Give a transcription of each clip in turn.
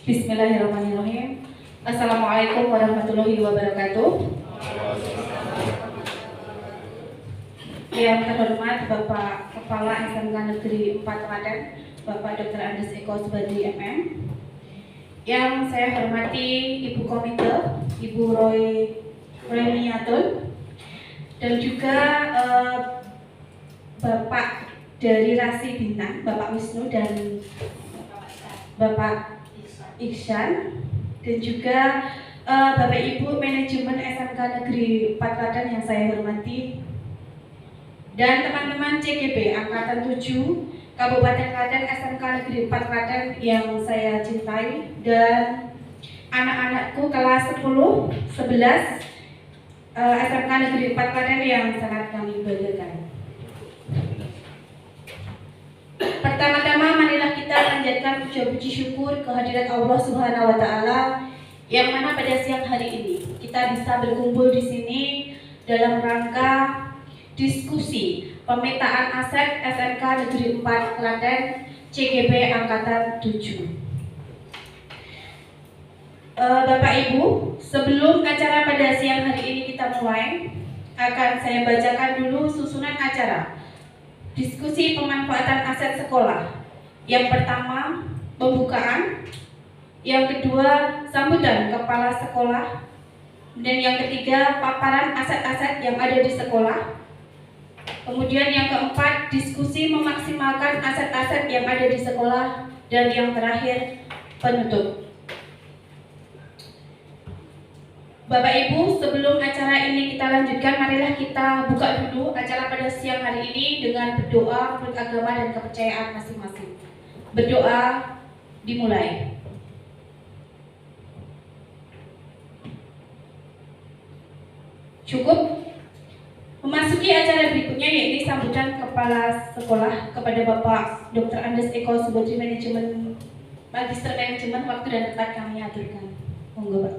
Bismillahirrahmanirrahim. Assalamualaikum warahmatullahi wabarakatuh. Yang terhormat Bapak Kepala SMK Negeri 4 Klaten, Bapak Dr. Andes Eko Subandri MM. Yang saya hormati Ibu Komite, Ibu Royniatun, dan juga Bapak dari Rasi Bintang, Bapak Wisnu dan Bapak Iksan, dan juga Bapak Ibu manajemen SMK Negeri 4 Klaten yang saya hormati, dan teman-teman CGP Angkatan 7 Kabupaten Klaten SMK Negeri 4 Klaten yang saya cintai, dan anak-anakku kelas 10, 11 SMK Negeri 4 Klaten yang sangat kami banggakan. Pertama-tama marilah kita panjatkan puji syukur kehadirat Allah Subhanahu wa taala yang mana pada siang hari ini kita bisa berkumpul di sini dalam rangka diskusi pemetaan aset SMK Negeri 4 Klaten CGP Angkatan 7. Bapak Ibu, sebelum acara pada siang hari ini kita mulai, akan saya bacakan dulu susunan acara diskusi pemanfaatan aset sekolah. Yang pertama, pembukaan. Yang kedua, sambutan kepala sekolah. Dan yang ketiga, paparan aset-aset yang ada di sekolah. Kemudian yang keempat, diskusi memaksimalkan aset-aset yang ada di sekolah. Dan yang terakhir, penutup. Bapak Ibu, sebelum acara ini kita lanjutkan, marilah kita buka dulu acara pada siang hari ini dengan berdoa menurut agama dan kepercayaan masing-masing. Berdoa dimulai. Cukup. Memasuki acara berikutnya yaitu sambutan kepala sekolah kepada Bapak Dr. Andes Eko Subandri Manajemen Magister Manajemen, waktu dan tempat kami aturkan. Monggo, Pak.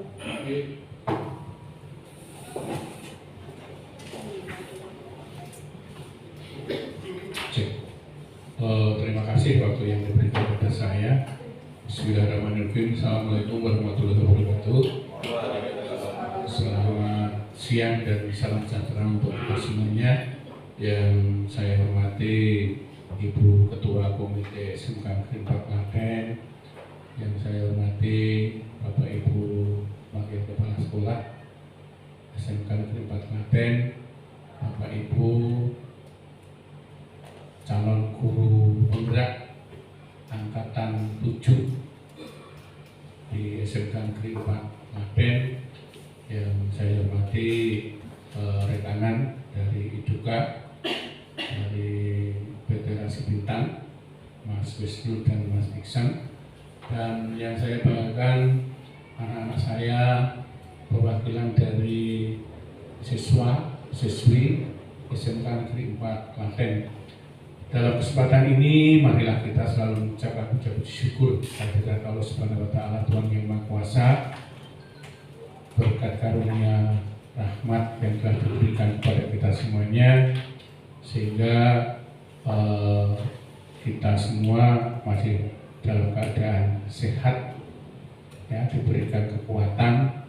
Terima kasih waktu yang diberikan kepada saya. Bismillahirrahmanirrahim. Assalamualaikum warahmatullahi wabarakatuh. Selamat siang dan salam sejahtera untuk kita semuanya. Yang saya hormati Ibu Ketua Komite SMK Negeri 4 Klaten, yang saya hormati Bapak Ibu Wakil Kepala Sekolah SMK Negeri 4 Klaten, Bapak Ibu calon guru penggerak Angkatan 7 di SMK Negeri 4 Klaten, yang saya hormati rekanan dari Iduka, dari PT Rasi Bintang, Mas Wisnu dan Mas Iksan, dan yang saya banggakan anak-anak saya perwakilan dari siswi SMK Negeri 4 Klaten. Dalam kesempatan ini, marilah kita selalu mengucapkan puji syukur kehadirat Allah Subhanahu wa taala, Tuhan yang Maha Kuasa, berkat karunia rahmat yang telah diberikan kepada kita semuanya, sehingga kita semua masih dalam keadaan sehat, ya, diberikan kekuatan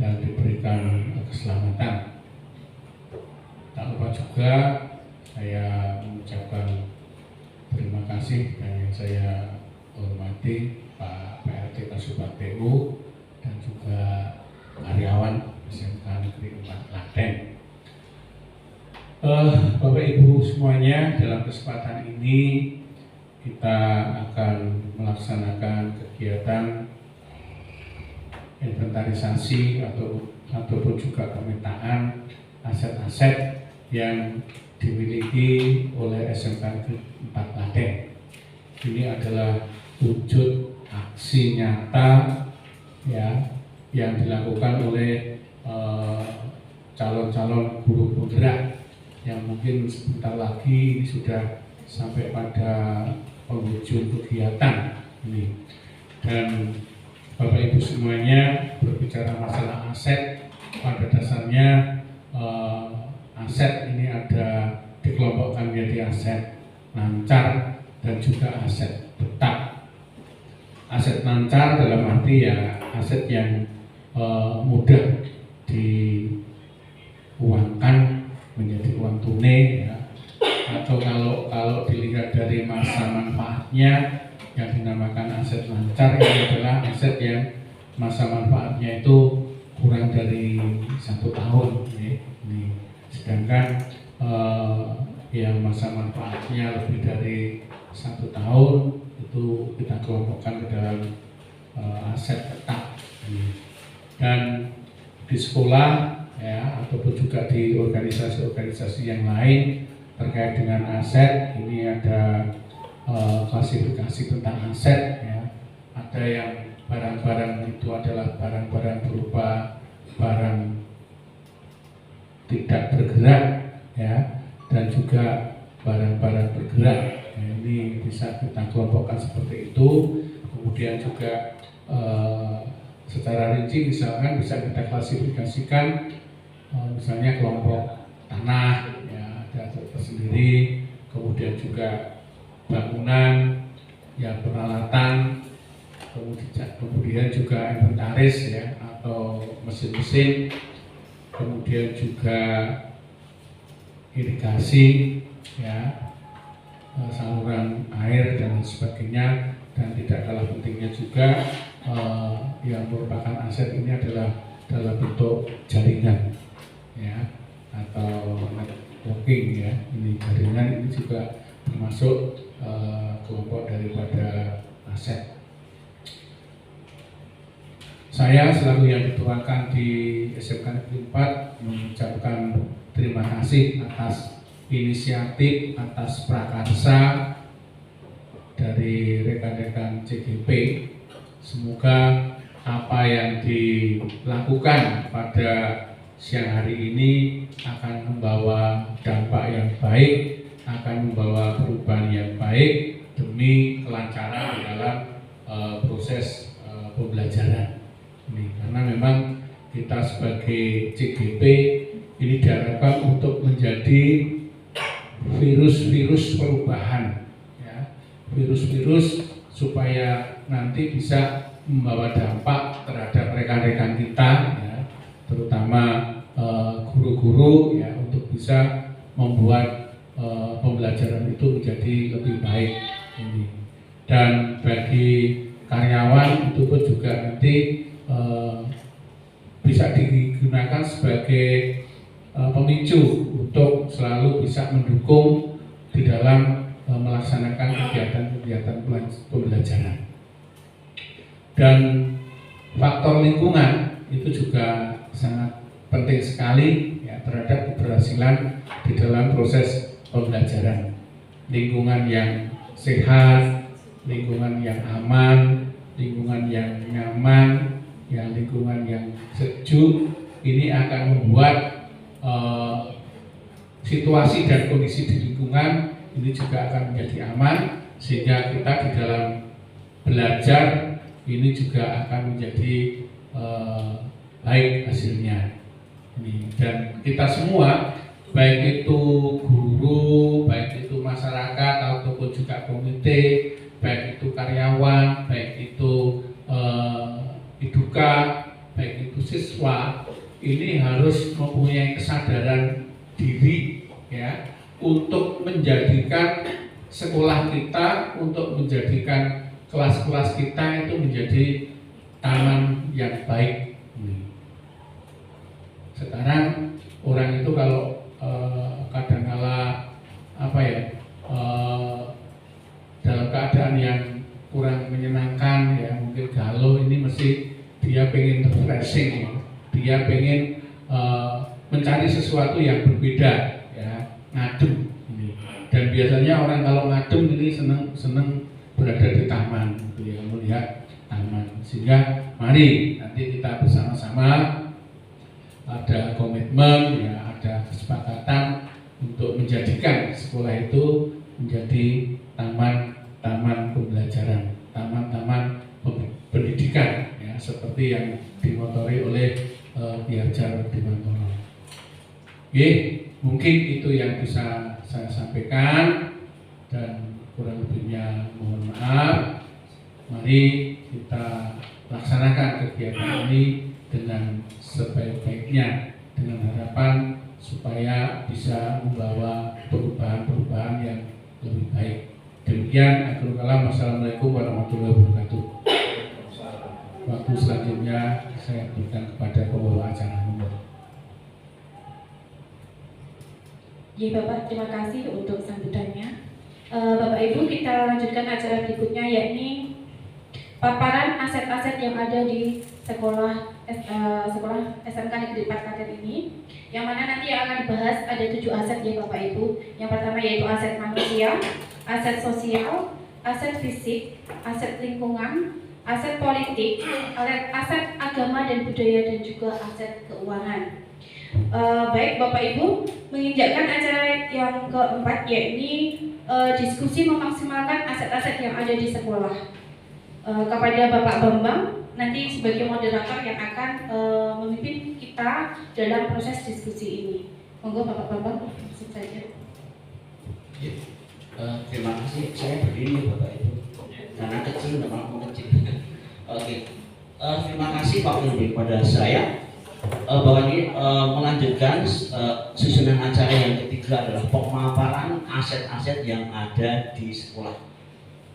dan diberikan keselamatan. Tak lupa juga saya mengucapkan terima kasih dan yang saya hormati Pak PRT Kasupat PU dan juga karyawan SMK Negeri 4 Klaten. Bapak Ibu semuanya, dalam kesempatan ini kita akan melaksanakan kegiatan inventarisasi ataupun juga pemetaan aset-aset yang dimiliki oleh SMK Negeri 4 Klaten. Ini adalah wujud aksi nyata ya yang dilakukan oleh calon-calon guru penggerak yang mungkin sebentar lagi ini sudah sampai pada penghujung kegiatan ini. Dan Bapak Ibu semuanya, berbicara masalah aset, pada dasarnya aset ini ada dikelompokkan menjadi aset lancar dan juga aset tetap. Aset lancar dalam arti ya aset yang mudah diuangkan menjadi uang tunai ya. Atau kalau dilihat dari masa manfaatnya yang dinamakan aset lancar, ini adalah aset yang masa manfaatnya itu kurang dari 1 tahun ya. Sedangkan yang masa manfaatnya lebih dari 1 tahun itu kita kelompokkan ke dalam aset tetap. Dan di sekolah ya ataupun juga di organisasi-organisasi yang lain terkait dengan aset ini ada klasifikasi tentang aset ya. Ada yang barang-barang itu adalah barang-barang berupa barang tidak bergerak ya, dan juga barang-barang bergerak ya, ini bisa kita kelompokkan seperti itu. Kemudian juga secara rinci misalkan bisa kita klasifikasikan misalnya kelompok tanah ya, ada tersendiri, kemudian juga bangunan ya, peralatan, kemudian juga inventaris ya atau mesin-mesin, kemudian juga irigasi ya, saluran air dan sebagainya. Dan tidak kalah pentingnya juga yang merupakan aset ini adalah dalam bentuk jaringan ya atau networking ya. Ini jaringan ini juga termasuk kelompok daripada aset. Saya selaku yang dituakan di SMK Negeri 4 mengucapkan terima kasih atas inisiatif, atas prakarsa dari rekan-rekan CGP. Semoga apa yang dilakukan pada siang hari ini akan membawa dampak yang baik, akan membawa perubahan yang baik demi kelancaran di dalam proses pembelajaran ini. Karena memang kita sebagai CGP ini diharapkan untuk menjadi virus-virus perubahan ya, virus-virus supaya nanti bisa membawa dampak terhadap rekan-rekan kita ya, terutama guru-guru ya, untuk bisa membuat pembelajaran itu menjadi lebih baik ini. Dan bagi karyawan itu pun juga nanti bisa digunakan sebagai pemicu untuk selalu bisa mendukung di dalam melaksanakan kegiatan-kegiatan pembelajaran. Dan faktor lingkungan itu juga sangat penting sekali ya, terhadap keberhasilan di dalam proses pembelajaran. Lingkungan yang sehat, lingkungan yang aman, lingkungan yang nyaman, ya, lingkungan yang sejuk, ini akan membuat situasi dan kondisi di lingkungan ini juga akan menjadi aman, sehingga kita di dalam belajar ini juga akan menjadi baik hasilnya. Dan kita semua, baik itu guru, baik itu masyarakat ataupun juga komite, baik itu karyawan, baik itu iduka, baik itu siswa, ini harus mempunyai kesadaran diri ya, untuk menjadikan sekolah kita, untuk menjadikan kelas-kelas kita itu menjadi taman yang baik. Sekarang orang itu kalau kadang dia pengen mencari sesuatu yang berbeda, ya, ngadem ini. Dan biasanya orang kalau ngadem ini senang berada di taman, gitu ya, melihat taman. Sehingga mari nanti kita bersama-sama ada komitmen, ya, ada kesepakatan untuk menjadikan sekolah itu menjadi taman-taman pembelajaran, taman-taman pendidikan, ya, seperti yang dimotori oleh Ki Hajar Dewantara. Oke, mungkin itu yang bisa saya sampaikan, dan kurang lebihnya mohon maaf. Mari kita laksanakan kegiatan ini dengan sebaik-baiknya, dengan harapan supaya bisa membawa perubahan-perubahan yang lebih baik. Demikian, akhirul kalam. Wassalamualaikum warahmatullahi wabarakatuh. Waktu selanjutnya saya berikan kepada pembawa acara nomor. Ya Bapak, terima kasih untuk sambutannya. Bapak Ibu, kita lanjutkan acara berikutnya, yakni paparan aset-aset yang ada di sekolah SMK Negeri 4 Klaten ini, yang mana nanti yang akan dibahas ada 7 aset ya Bapak Ibu. Yang pertama yaitu aset manusia, aset sosial, aset fisik, aset lingkungan, aset politik, aset agama dan budaya, dan juga aset keuangan. Baik Bapak Ibu, menginjakkan acara yang keempat, yakni diskusi memaksimalkan aset-aset yang ada di sekolah. Kepada Bapak Bambang nanti sebagai moderator yang akan memimpin kita dalam proses diskusi ini. Monggo Bapak Bambang, langsung saja. Ya, terima kasih. Saya berdiri Bapak Ibu, karena kecil memang mau kecil. Oke, terima kasih Pak Wilby kepada saya. Bahwa ini melanjutkan susunan acara yang ketiga adalah pemaparan aset-aset yang ada di sekolah.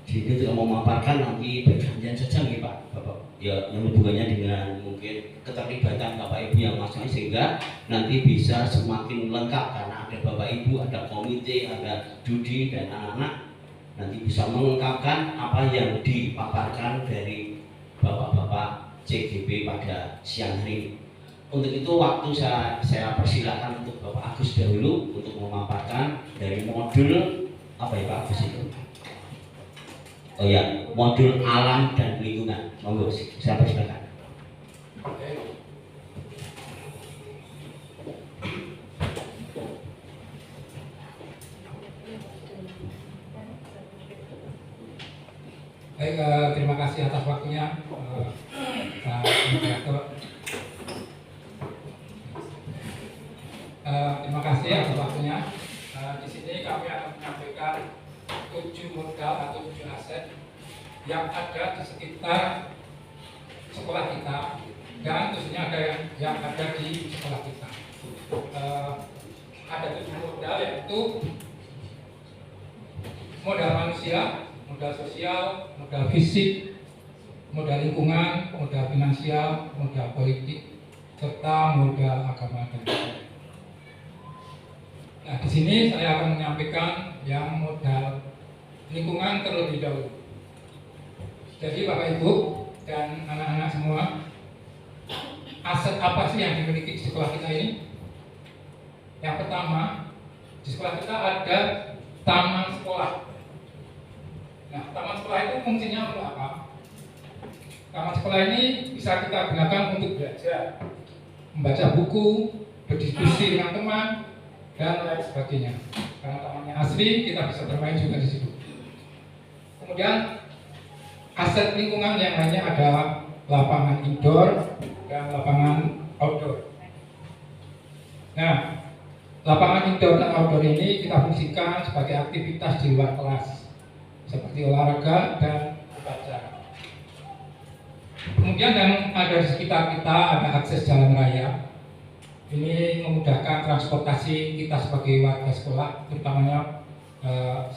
Jadi untuk memaparkan nanti bergantian saja nih Pak, Bapak, ya, yang hubungannya dengan mungkin keterlibatan Bapak Ibu yang masing-masing, sehingga nanti bisa semakin lengkap karena ada Bapak Ibu, ada komite, ada Dudi dan anak-anak, nanti bisa melengkapkan apa yang dipaparkan dari Bapak-Bapak CGB pada siang hari ini. Untuk itu waktu saya persilakan untuk Bapak Agus dahulu untuk memaparkan dari modul apa ya Pak Agus itu? Oh ya, modul alam dan lingkungan. Monggo, saya persilakan. Baik, terima kasih atas waktunya Pak Moderator. Terima kasih atas waktunya. Di sini kami akan menyampaikan 7 modal atau 7 aset yang ada di sekitar sekolah kita, dan khususnya ada yang ada di sekolah kita. Ada 7 modal, yaitu modal manusia, modal sosial, modal fisik, modal lingkungan, modal finansial, modal politik, serta modal agama dan budaya. Nah, di sini saya akan menyampaikan yang modal lingkungan terlebih dahulu. Jadi Bapak Ibu dan anak-anak semua, aset apa sih yang dimiliki di sekolah kita ini? Yang pertama, di sekolah kita ada taman sekolah. Nah, taman sekolah itu fungsinya untuk apa? Taman sekolah ini bisa kita gunakan untuk belajar, membaca buku, berdiskusi dengan teman, dan lain sebagainya. Karena tamannya asri, kita bisa bermain juga di situ. Kemudian aset lingkungan yang lainnya ada lapangan indoor dan lapangan outdoor. Nah, lapangan indoor dan outdoor ini kita fungsikan sebagai aktivitas di luar kelas, seperti olahraga dan upacara. Kemudian yang ada di sekitar kita ada akses jalan raya. Ini memudahkan transportasi kita sebagai warga sekolah, terutamanya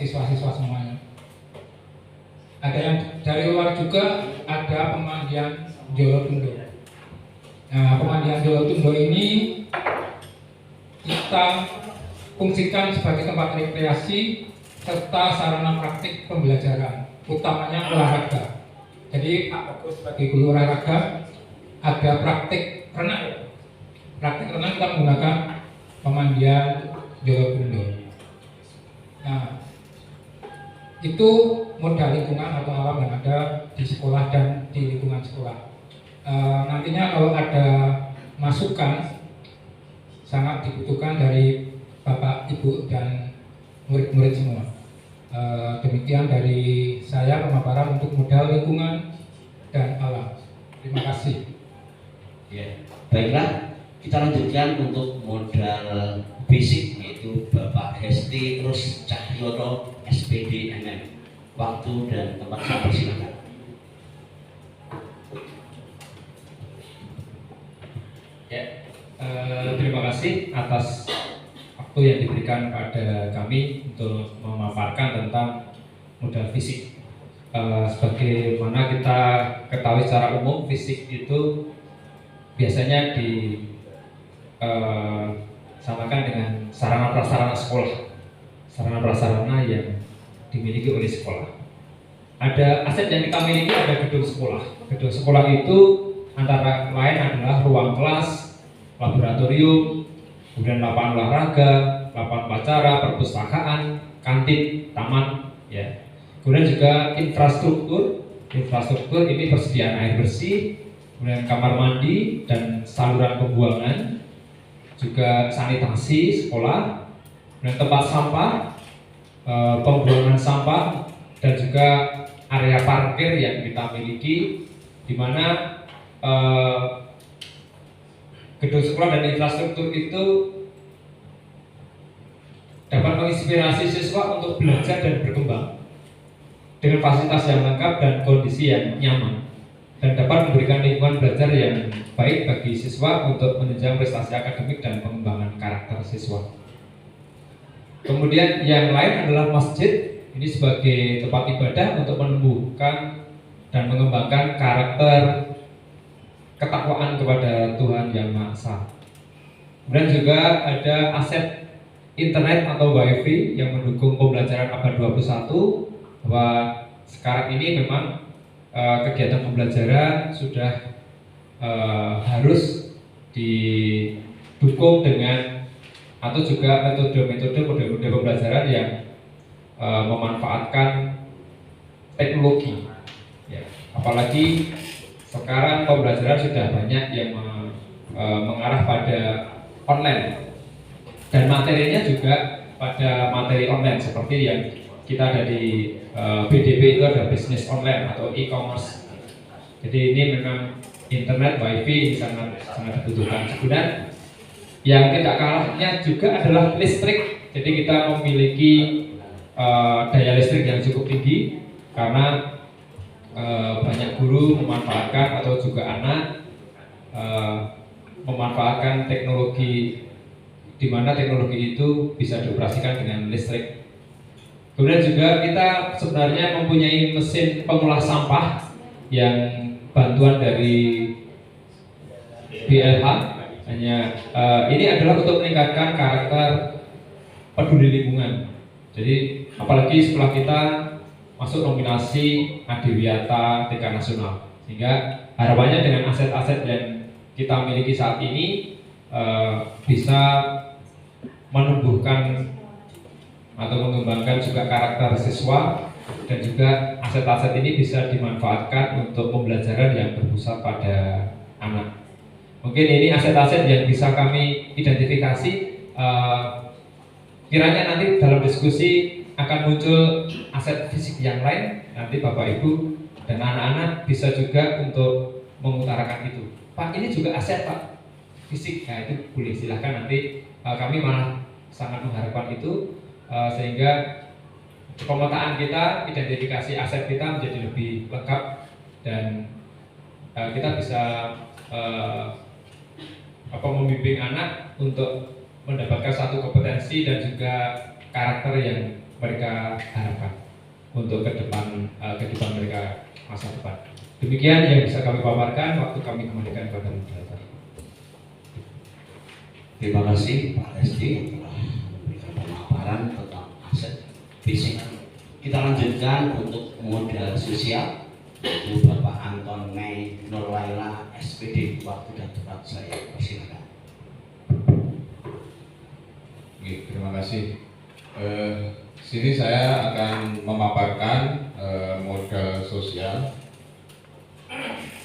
siswa-siswa semuanya. Ada yang dari luar juga, ada pemandian Jolotundo. Nah, pemandian Jolotundo ini kita fungsikan sebagai tempat rekreasi serta sarana praktik pembelajaran, utamanya olahraga. Jadi Pak Bagus sebagai guru olahraga ada praktik renang ya. praktek renang kita menggunakan pemandian Jolo Gundul. Nah, itu modal lingkungan atau alam yang ada di sekolah dan di lingkungan sekolah. Nantinya kalau ada masukan sangat dibutuhkan dari Bapak, Ibu, dan murid-murid semua. Demikian dari saya pemaparan untuk modal lingkungan dan alam. Terima kasih. Ya, baiklah, kita lanjutkan untuk modal basic, yaitu Bapak Hesti Rus Cahyono SPD MM. Waktu dan tempat saya persilakan. Ya, terima kasih atas waktu yang diberikan pada kami untuk memaparkan tentang modal fisik. Sebagaimana kita ketahui secara umum, fisik itu biasanya disamakan dengan sarana prasarana sekolah, sarana prasarana yang dimiliki oleh sekolah. Ada aset yang kita miliki, ada gedung sekolah. Gedung sekolah itu antara lain adalah ruang kelas, laboratorium, kemudian lapangan olahraga, lapangan upacara, perpustakaan, kantin, taman, ya. Kemudian juga infrastruktur ini persediaan air bersih, kemudian kamar mandi dan saluran pembuangan, juga sanitasi sekolah, kemudian tempat sampah, pembuangan sampah, dan juga area parkir yang kita miliki, di mana gedung sekolah dan infrastruktur itu dapat menginspirasi siswa untuk belajar dan berkembang dengan fasilitas yang lengkap dan kondisi yang nyaman, dan dapat memberikan lingkungan belajar yang baik bagi siswa untuk menunjang prestasi akademik dan pengembangan karakter siswa. Kemudian yang lain adalah masjid, ini sebagai tempat ibadah untuk menumbuhkan dan mengembangkan karakter ketakwaan kepada Tuhan Yang Maha Esa. Kemudian juga ada aset internet atau wifi yang mendukung pembelajaran abad 21, bahwa sekarang ini memang kegiatan pembelajaran sudah harus didukung dengan atau juga metode-metode pembelajaran yang memanfaatkan teknologi, ya. Apalagi sekarang pembelajaran sudah banyak yang mengarah pada online, dan materinya juga pada materi online seperti yang kita ada di BDB, itu ada bisnis online atau e-commerce. Jadi ini memang internet, wifi sangat dibutuhkan. Kemudian yang tidak kalahnya juga adalah listrik. Jadi kita memiliki daya listrik yang cukup tinggi karena banyak guru memanfaatkan atau juga anak memanfaatkan teknologi, di mana teknologi itu bisa dioperasikan dengan listrik. Kemudian juga kita sebenarnya mempunyai mesin pengolah sampah yang bantuan dari BLH. Hanya ini adalah untuk meningkatkan karakter peduli lingkungan. Jadi apalagi setelah kita masuk nominasi Adiwiyata tingkat nasional, sehingga harapannya dengan aset-aset yang kita miliki saat ini bisa menumbuhkan atau mengembangkan juga karakter siswa, dan juga aset-aset ini bisa dimanfaatkan untuk pembelajaran yang berpusat pada anak. Mungkin ini aset-aset yang bisa kami identifikasi. Kiranya nanti dalam diskusi akan muncul aset fisik yang lain, nanti Bapak Ibu dan anak-anak bisa juga untuk mengutarakan itu. Pak, ini juga aset Pak, fisik. Nah itu boleh, silahkan nanti. Kami malah sangat mengharapkan itu, sehingga pemetaan kita, identifikasi aset kita menjadi lebih lengkap, dan kita bisa membimbing anak untuk mendapatkan satu kompetensi dan juga karakter yang mereka harapkan untuk kehidupan mereka masa depan. Demikian yang bisa kami paparkan. Waktu kami kembalikan kepada moderator. Terima kasih Pak Hesti telah memberikan pemaparan tentang aset fisik. Kita lanjutkan untuk modal sosial, yaitu Bapak Anton Mei Nurlaila SPD. Waktu dan tempat saya persilakan. kasih. Sini saya akan memaparkan modal sosial.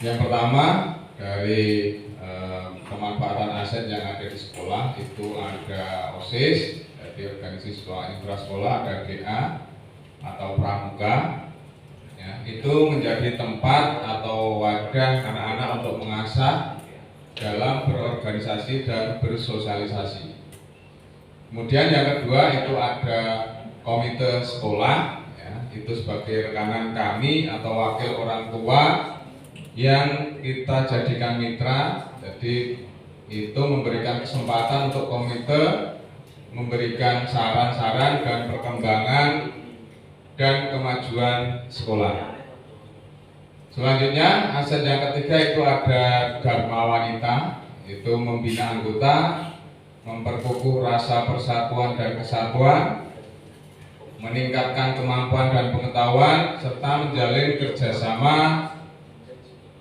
Yang pertama dari pemanfaatan aset yang ada di sekolah itu ada OSIS, jadi organisasi sekolah intrasekolah, ada GA atau pramuka. Ya, itu menjadi tempat atau wadah anak-anak untuk mengasah dalam berorganisasi dan bersosialisasi. Kemudian yang kedua itu ada komite sekolah, ya, itu sebagai rekanan kami atau wakil orang tua yang kita jadikan mitra. Jadi itu memberikan kesempatan untuk komite memberikan saran-saran dan perkembangan dan kemajuan sekolah. Selanjutnya aset yang ketiga itu ada Dharma Wanita, itu membina anggota, memperkukuh rasa persatuan dan kesatuan, meningkatkan kemampuan dan pengetahuan, serta menjalin kerjasama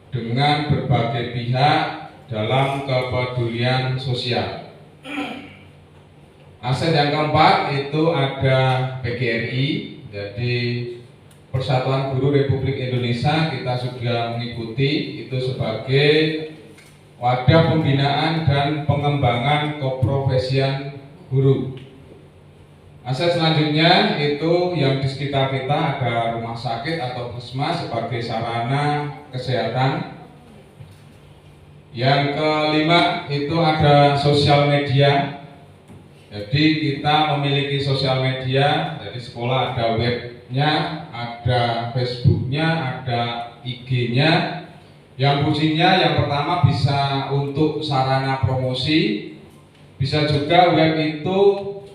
dengan berbagai pihak dalam kepedulian sosial. Aset yang keempat itu ada PGRI, jadi Persatuan Guru Republik Indonesia, kita sudah mengikuti itu sebagai wadah pembinaan dan pengembangan keprofesian guru. Aset selanjutnya itu yang di sekitar kita ada rumah sakit atau puskesmas sebagai sarana kesehatan. Yang kelima itu ada sosial media. Jadi kita memiliki sosial media, jadi sekolah ada webnya, ada Facebooknya, ada IG-nya. Yang fungsinya yang pertama bisa untuk sarana promosi, bisa juga web itu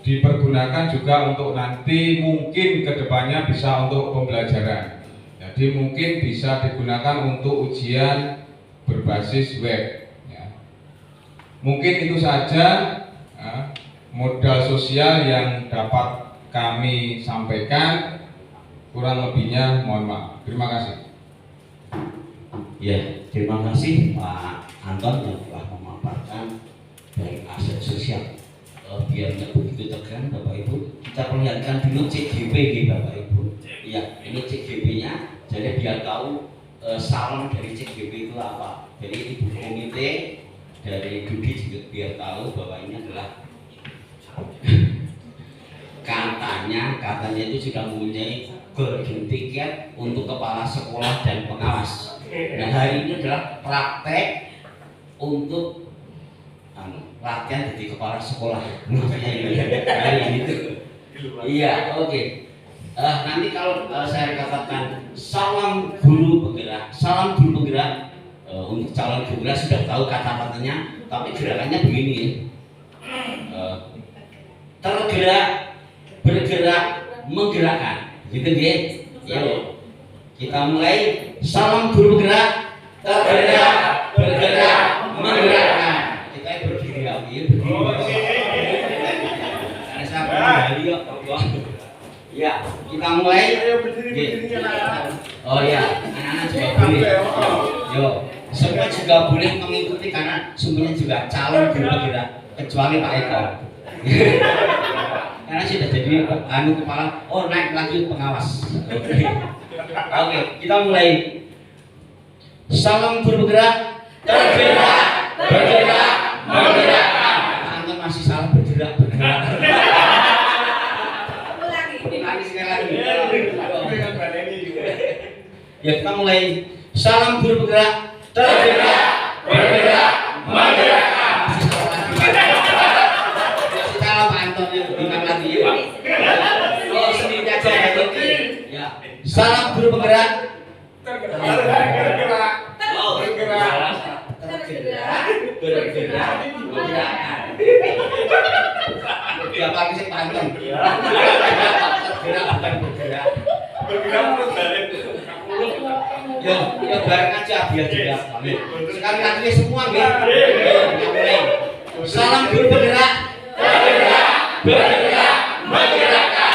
dipergunakan juga untuk nanti mungkin kedepannya bisa untuk pembelajaran. Jadi mungkin bisa digunakan untuk ujian berbasis web. Ya. Mungkin itu saja modal sosial yang dapat kami sampaikan. Kurang lebihnya mohon maaf. Terima kasih. Ya, terima kasih Pak Anton yang telah memaparkan dari aset sosial. Biar nggak begitu tegang Bapak Ibu, kita perlihatkan dulu CGP Bapak Ibu. Ya, ini CGP-nya, jadi biar tahu salam dari CGP itu apa. Jadi Ibu komite dari Dudi juga biar tahu bahwa ini adalah katanya itu sudah mempunyai golden ticket untuk kepala sekolah dan pengawas. Nah, hari ini adalah praktek untuk latihan jadi kepala sekolah. Hari ini itu. Iya, oke. Nanti kalau saya katakan salam guru bergerak, salam guru bergerak, untuk calon guru sudah tahu kata-katanya, tapi gerakannya begini ya. Tergerak, bergerak, menggerakkan, gitu ya. Yuk, kita mulai. Salam guru bergerak, tergerak, bergerak, menggerakkan. Kita berdiri ya, karena saya berdiri ya. Ya, kita mulai. Oh ya, anak-anak juga boleh. Yuk, semua juga boleh mengikuti karena semuanya juga calon guru bergerak, kecuali Pak Eko. Karena sudah jadi kepala, naik lagi pengawas. Oke, kita mulai. Salam guru bergerak, tergerak, bergerak, menggerakkan. Anton masih salah bergerak, bergerak. Ulangi sekali lagi. Ya, kita mulai. Salam guru bergerak, tergerak, bergerak, menggerakkan. Masih salah Pak Anton, ulang lagi ya. Sendiri aja ya. Salam guru bergerak, bergerak, menggerakkan. Dia pakai sih panjang. Bergerak bukan bergerak. Bergerak terus balik. Ya bareng aja biar tidak. Sekali lagi semua ya. Mulai. Salam guru bergerak, bergerak, bergerak, menggerakkan.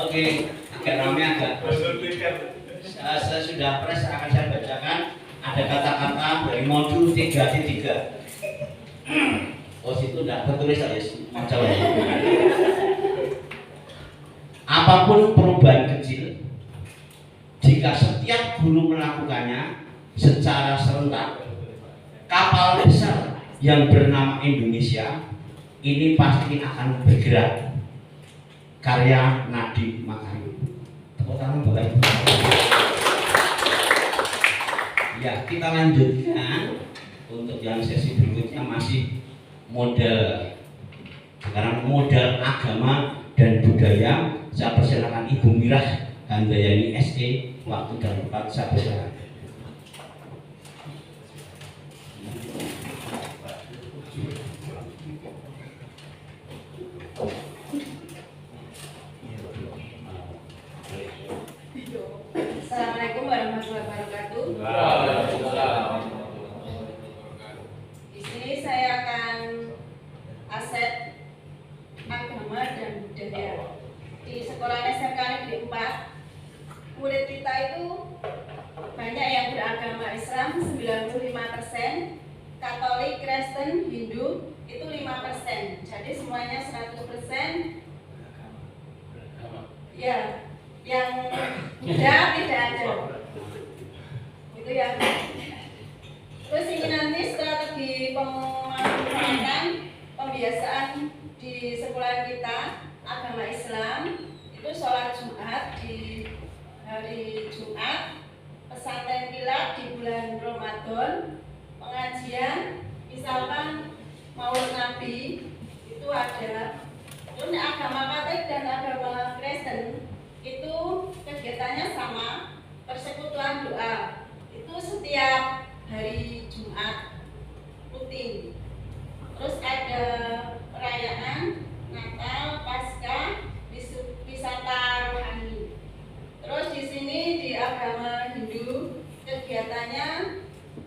Oke, agak ramai agak. Saya sudah press, akan saya bacakan. Ada kata-kata dari modul 3D3. itu tidak tertulis aja Jawa. Apapun perubahan kecil, jika setiap guru melakukannya secara serentak, kapal besar yang bernama Indonesia ini pasti akan bergerak. Karya Nadiem Makarim. Tepuk tangan Bapak Ibu. Ya, kita lanjutkan untuk yang sesi berikutnya masih modal. Sekarang modal agama dan budaya. Saya persilakan Ibu Mirah Handayani SE, waktu dan tempat saya persilakan. Assalamualaikum warahmatullahi wabarakatuh. Di sini saya akan aset agama dan budaya. Di sekolah SMK Negeri 4, murid kita itu banyak yang beragama Islam 95%, Katolik, Kristen, Hindu itu 5%. Jadi semuanya 100%. Ya, yang tidak ada. Itu ya. Terus ini nanti strategi pemanfaatan pembiasaan di sekolah kita agama Islam itu sholat Jumat di hari Jumat, pesantren kilat di bulan Ramadan, pengajian misalkan Maulid Nabi itu ada. Terus agama Katolik dan agama Kristen itu kegiatannya sama, persekutuan doa itu setiap hari Jumat rutin. Terus ada perayaan Natal, Paskah, wisata rohani. Terus di sini di agama Hindu kegiatannya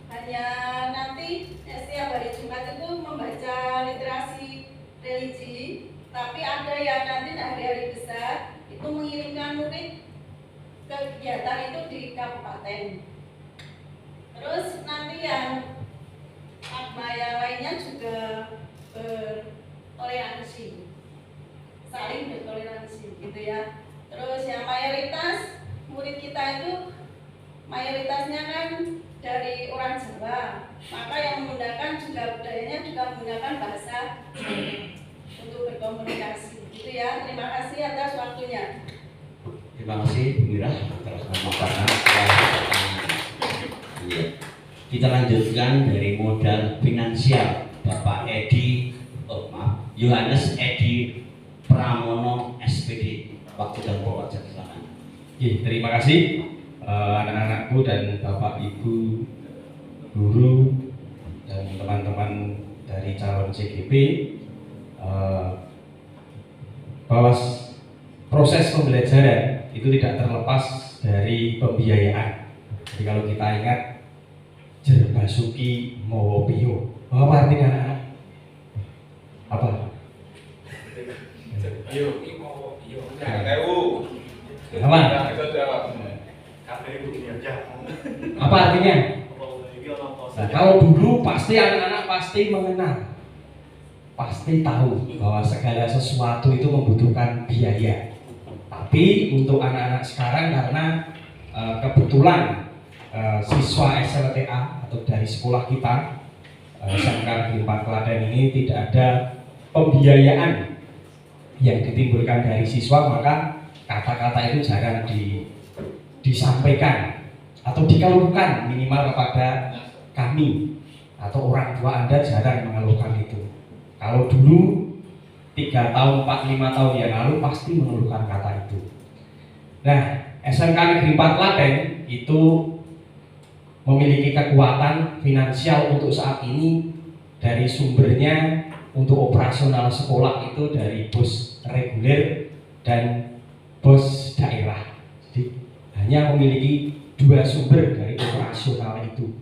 hanya nanti setiap hari Jumat itu membaca literasi religi, tapi ada yang nanti hari-hari besar itu mengirimkan murid kegiatan itu di kabupaten. Terus nanti yang agama yang lainnya juga bertoleransi, saling bertoleransi gitu ya. Terus yang mayoritas murid kita itu mayoritasnya kan dari orang Jawa, maka yang menggunakan juga budayanya juga menggunakan bahasa untuk berkomunikasi gitu ya. Terima kasih atas waktunya. Terima kasih Bu Mirah atas memaparkan. Kita lanjutkan dari modal finansial Bapak Yohanes Edi Pramono SPD, waktu dan tempat silakan. Terima kasih anak-anakku dan Bapak Ibu guru dan teman-teman dari calon CGP, bahwa proses pembelajaran itu tidak terlepas dari pembiayaan. Jadi kalau kita ingat Jerbasuki Mowopio, apa artinya anak-anak? Apa? Apa? Apa artinya? Nah, kalau dulu pasti anak-anak pasti mengenal, pasti tahu bahwa segala sesuatu itu membutuhkan biaya. Tapi untuk anak-anak sekarang karena kebetulan siswa SLTA atau dari sekolah kita SMK Negeri 4 Klaten ini tidak ada pembiayaan yang ditimbulkan dari siswa, maka kata-kata itu jarang disampaikan atau dikeluhkan minimal kepada kami atau orang tua Anda jarang mengeluhkan itu. Kalau dulu 3 tahun, 4, 5 tahun yang lalu pasti mengeluhkan kata itu. Nah, SMK Negeri 4 Klaten itu memiliki kekuatan finansial untuk saat ini dari sumbernya untuk operasional sekolah itu dari bos reguler dan bos daerah. Jadi hanya memiliki 2 sumber dari operasional itu.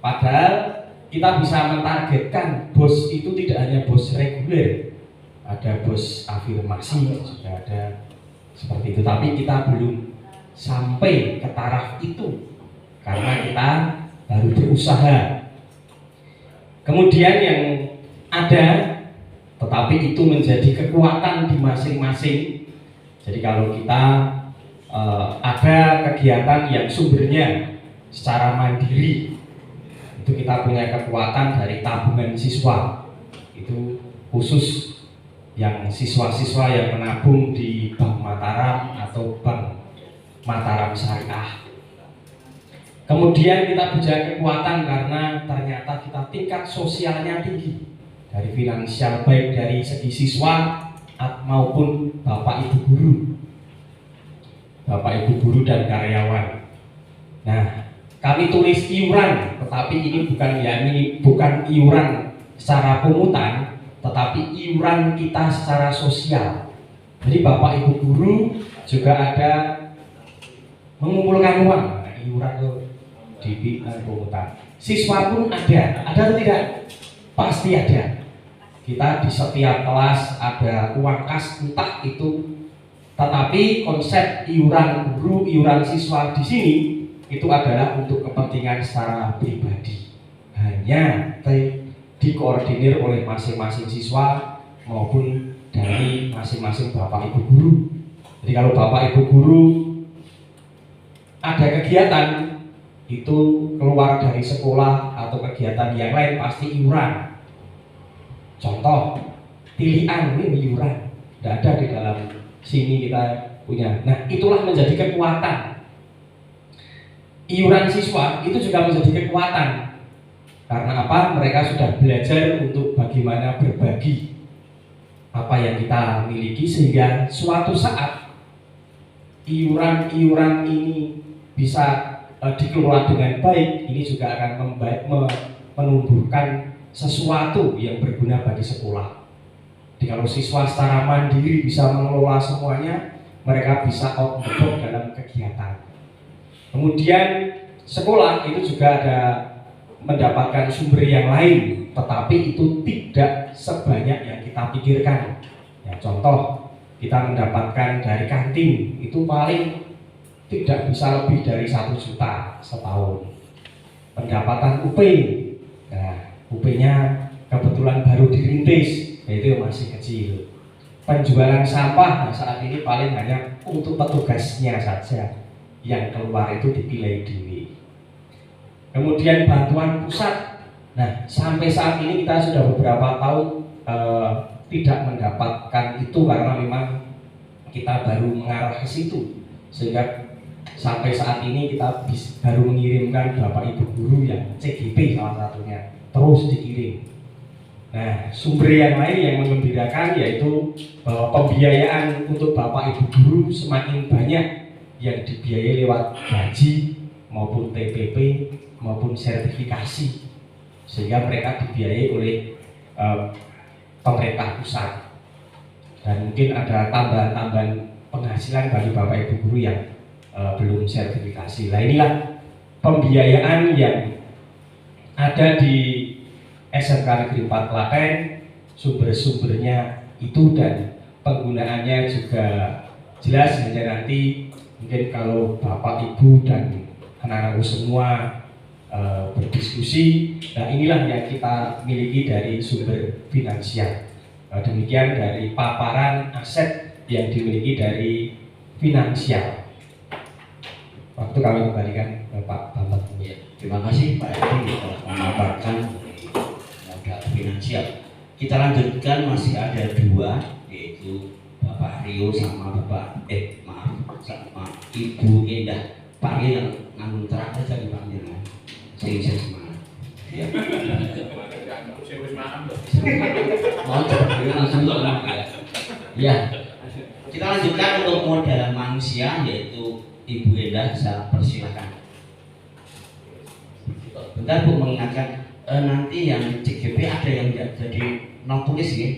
Padahal kita bisa mentargetkan bos itu tidak hanya bos reguler, ada bos afirmasi juga ada seperti itu. Tapi kita belum sampai ke taraf itu karena kita baru berusaha. Kemudian yang ada tetapi itu menjadi kekuatan di masing-masing. Jadi kalau kita ada kegiatan yang sumbernya secara mandiri, itu kita punya kekuatan dari tabungan siswa. Itu khusus yang siswa-siswa yang menabung di Bank Mataram atau Bank Mataram Syariah. Kemudian kita punya kekuatan karena ternyata kita tingkat sosialnya tinggi, dari finansial baik dari segi siswa maupun bapak ibu guru dan karyawan. Nah, kami tulis iuran, tetapi ini bukan iuran secara pungutan, tetapi iuran kita secara sosial. Jadi bapak ibu guru juga ada mengumpulkan uang, nah, iuran itu di pungutan. Siswa pun ada atau tidak? Pasti ada. Kita di setiap kelas ada uang kas entah itu, tetapi konsep iuran guru, iuran siswa di sini itu adalah untuk kepentingan secara pribadi, hanya dikoordinir oleh masing-masing siswa maupun dari masing-masing bapak ibu guru. Jadi kalau bapak ibu guru ada kegiatan itu keluar dari sekolah atau kegiatan yang lain pasti iuran. Contoh, tilian ini iuran, tidak ada di dalam sini kita punya. Nah, itulah menjadi kekuatan. Iuran siswa itu juga menjadi kekuatan. Karena apa? Mereka sudah belajar untuk bagaimana berbagi apa yang kita miliki, sehingga suatu saat iuran ini bisa dikelola dengan baik. Ini juga akan menumbuhkan sesuatu yang berguna bagi sekolah. Jadi kalau siswa secara mandiri bisa mengelola semuanya, mereka bisa out the box dalam kegiatan. Kemudian sekolah itu juga ada mendapatkan sumber yang lain, tetapi itu tidak sebanyak yang kita pikirkan. Ya, contoh, kita mendapatkan dari kantin itu paling tidak bisa lebih dari 1 juta setahun. Pendapatan UP, nah, UP-nya kebetulan baru dirintis, yaitu masih kecil. Penjualan sampah nah saat ini paling hanya untuk petugasnya saja, yang keluar itu dipilih diri. Kemudian bantuan pusat, nah sampai saat ini kita sudah beberapa tahun tidak mendapatkan itu karena memang kita baru mengarah ke situ, sehingga sampai saat ini kita baru mengirimkan bapak ibu guru yang CGP salah satunya terus dikirim. Nah, sumber yang lain yang menggembirakan yaitu pembiayaan untuk bapak ibu guru semakin banyak yang dibiayai lewat gaji maupun TPP maupun sertifikasi, sehingga mereka dibiayai oleh pemerintah pusat. Dan mungkin ada tambahan-tambahan penghasilan bagi bapak ibu guru yang belum sertifikasi. Nah, inilah pembiayaan yang ada di SMK Negeri 4 Klaten, sumber-sumbernya itu dan penggunaannya juga jelas. Hanya nanti mungkin kalau bapak ibu dan anak-anakku semua berdiskusi, nah inilah yang kita miliki dari sumber finansial. Demikian dari paparan aset yang dimiliki dari finansial. Waktu kami kembalikan ke Pak Bambang. Ya, terima kasih Pak Edi telah memaparkan modal finansial. Kita lanjutkan, masih ada 2, yaitu Bapak Rio sama sama Ibu Endah. Pak Rio yang nganggung terakhir saja dipanggil, saya semangat. Ya. Ya, kita lanjutkan untuk modal manusia, yaitu Ibu Endah, saya persilakan. Bentar Bu, mengingatkan nanti yang CGP ada yang jadi non tulis ya?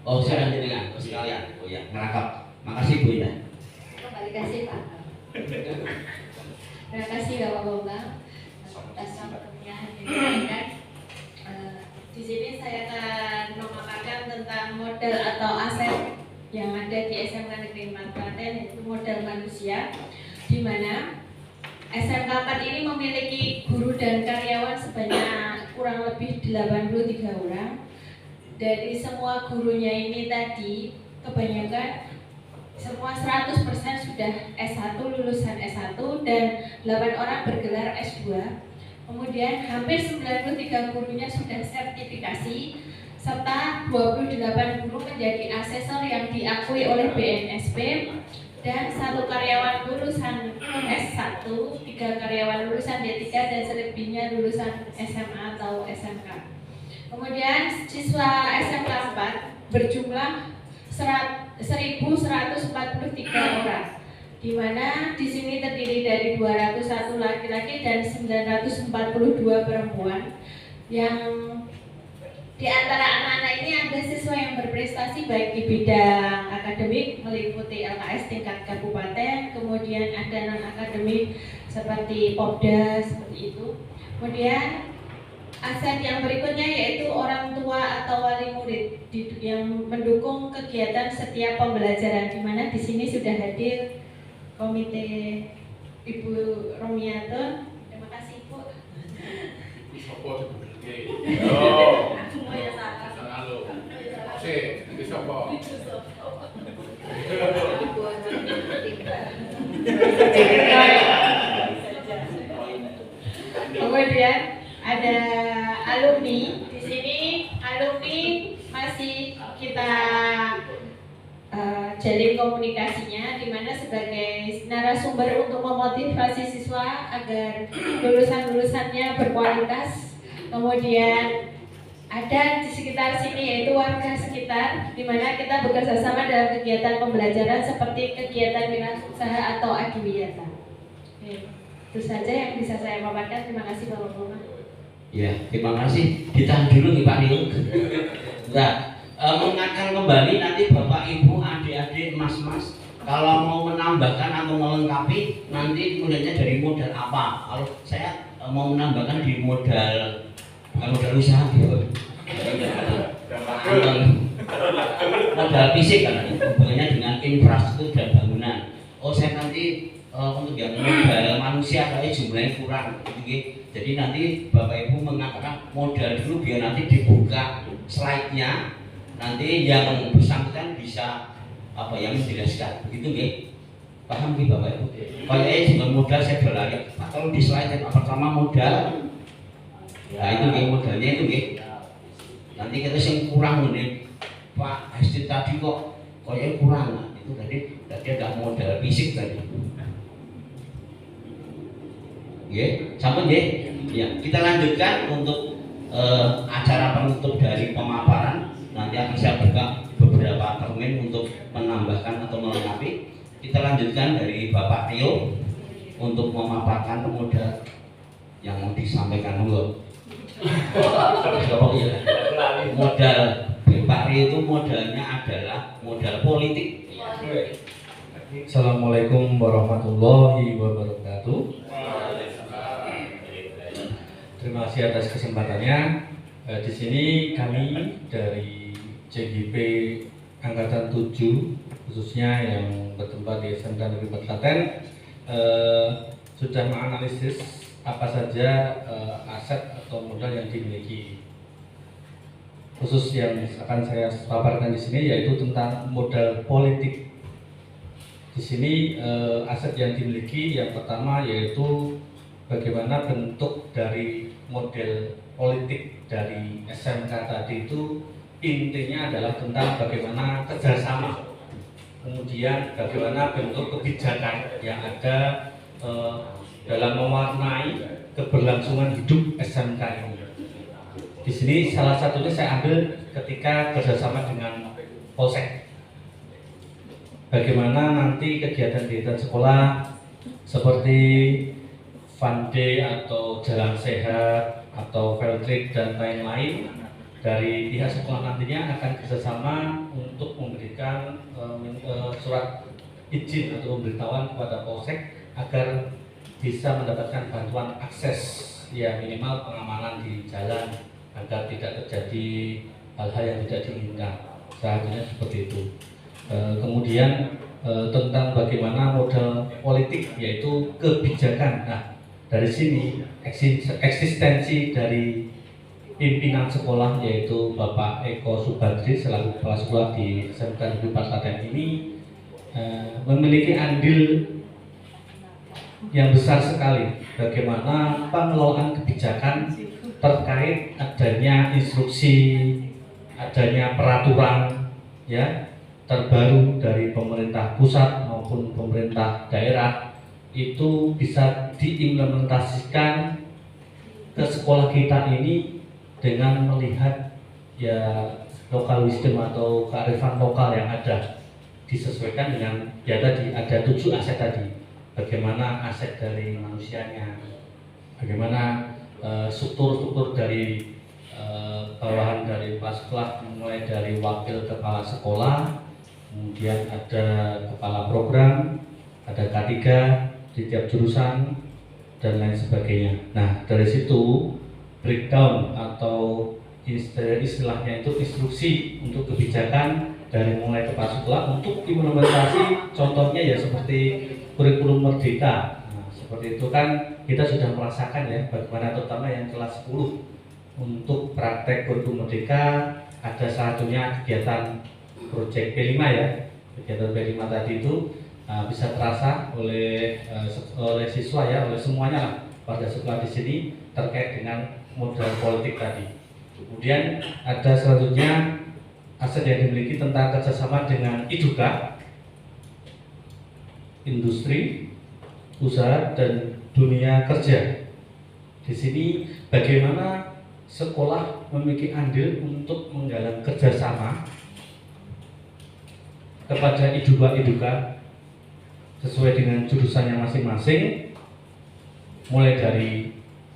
Oh, saya dengan sekalian. Oh ya, ngerangkap. Makasih Bu Endah. Kembali kasih Pak. Terima kasih Bapak-bapak atas waktunya hadir. Di sini saya akan memaparkan tentang modal atau aset yang ada di SMK Negeri 4 Klaten, yaitu modal manusia, di mana SMK 4 ini memiliki guru dan karyawan sebanyak kurang lebih 83 orang. dari semua gurunya ini tadi kebanyakan semua 100% sudah S1, lulusan S1 dan 8 orang bergelar S2. Kemudian hampir 93 gurunya sudah sertifikasi serta 28 guru menjadi asesor yang diakui oleh BNSP dan 1 karyawan lulusan S1, 3 karyawan lulusan D3 dan selebihnya lulusan SMA atau SMK. Kemudian siswa SMK 4 berjumlah 1.143 orang, di mana di sini terdiri dari 201 laki-laki dan 942 perempuan. Yang di antara anak-anak ini ada siswa yang berprestasi baik di bidang akademik meliputi LKS tingkat kabupaten, kemudian ada non-akademik seperti Popda seperti itu. Kemudian aset yang berikutnya yaitu orang tua atau wali murid yang mendukung kegiatan setiap pembelajaran, di mana di sini sudah hadir komite Ibu Romiato. Terima kasih Bu. Kemudian ada alumni. Di sini alumni masih kita jalin komunikasinya, di mana sebagai narasumber untuk memotivasi siswa agar lulusan-lulusannya berkualitas. Kemudian ada di sekitar sini yaitu warga sekitar, di mana kita bekerja sama dalam kegiatan pembelajaran seperti kegiatan wirausaha atau adiwiyata. Itu saja yang bisa saya paparkan. Terima kasih Bapak-Bapak. Ya, terima kasih. Ditahan dulu nih Pak Nil. Nah, mengingatkan kembali nanti Bapak Ibu, adik-adik, mas-mas, kalau mau menambahkan atau melengkapi nanti kemudiannya dari modal apa? Kalau saya mau menambahkan di modal, bukan modal usaha gitu. Modal fisik kan, hubungannya dengan infrastruktur dan bangunan. Oh, saya nanti untuk yang modal manusia kayaknya jumlahnya kurang gitu. Jadi nanti Bapak Ibu mengatakan modal dulu biar nanti dibuka slide-nya, nanti yang bersangkutan bisa menjelaskan begitu nggih. Paham nggih Bapak Ibu? Kayaknya juga modal saya berlari. Pak tolong di slide yang pertama modal. Nah itu nggih modalnya itu nggih. Nanti kita sing kurang nih Pak Hesti tadi kok kayaknya kurang. Nah, itu tadi ada modal fisik tadi. Sama nggih. Ya, kita lanjutkan untuk acara penutup dari pemaparan. Nanti akan saya buka beberapa termin untuk menambahkan atau melengkapi. Kita lanjutkan dari Bapak Rio untuk memaparkan modal yang mau disampaikan dulu. Modal Pak Rio itu modalnya adalah modal politik. Assalamualaikum warahmatullahi wabarakatuh. Terima kasih atas kesempatannya. Di sini kami dari CGP Angkatan 7 khususnya yang bertempat di SMK Negeri 4 Klaten sudah menganalisis apa saja aset atau modal yang dimiliki. Khusus yang akan saya paparkan di sini yaitu tentang modal politik. Di sini aset yang dimiliki yang pertama yaitu bagaimana bentuk dari model politik dari SMK tadi itu intinya adalah tentang bagaimana kerjasama, kemudian bagaimana bentuk kebijakan yang ada dalam mewarnai keberlangsungan hidup SMK ini. Di sini salah satunya saya ambil ketika kerjasama dengan Polsek. Bagaimana nanti kegiatan-kegiatan sekolah seperti Fun Day atau Jalan Sehat atau Field Trip dan lain-lain dari pihak sekolah nantinya akan kerjasama untuk memberikan surat izin atau pemberitahuan kepada Polsek agar bisa mendapatkan bantuan akses ya minimal pengamanan di jalan agar tidak terjadi hal-hal yang tidak diinginkan. Seharusnya seperti itu. Kemudian tentang bagaimana modal politik yaitu kebijakan. Nah, dari sini eksistensi dari pimpinan sekolah yaitu Bapak Eko Subadri selaku kepala sekolah di SMK Negeri Klaten ini memiliki andil yang besar sekali bagaimana pengelolaan kebijakan terkait adanya instruksi, adanya peraturan ya terbaru dari pemerintah pusat maupun pemerintah daerah itu bisa diimplementasikan ke sekolah kita ini dengan melihat ya lokal wisdom atau kearifan lokal yang ada, disesuaikan dengan ya tadi ada 7 aset tadi, bagaimana aset dari manusianya, bagaimana struktur-struktur dari bawahan dari kelas mulai dari wakil kepala sekolah, kemudian ada kepala program, ada K3 di tiap jurusan dan lain sebagainya. Nah dari situ breakdown atau istilahnya itu instruksi untuk kebijakan dari mulai kepala sekolah untuk implementasi, contohnya ya seperti kurikulum merdeka. Nah, seperti itu kan kita sudah merasakan ya bagaimana terutama yang kelas 10 untuk praktek kurikulum merdeka ada satunya kegiatan proyek P5 ya. Kegiatan P5 tadi itu bisa terasa oleh siswa ya, oleh semuanya lah pada sekolah di sini terkait dengan modal politik tadi. Kemudian ada selanjutnya aset yang dimiliki tentang kerjasama dengan IDUKA, industri, usaha dan dunia kerja. Di sini bagaimana sekolah memiliki andil untuk menggalang kerjasama kepada IDUKA sesuai dengan jurusannya masing-masing, mulai dari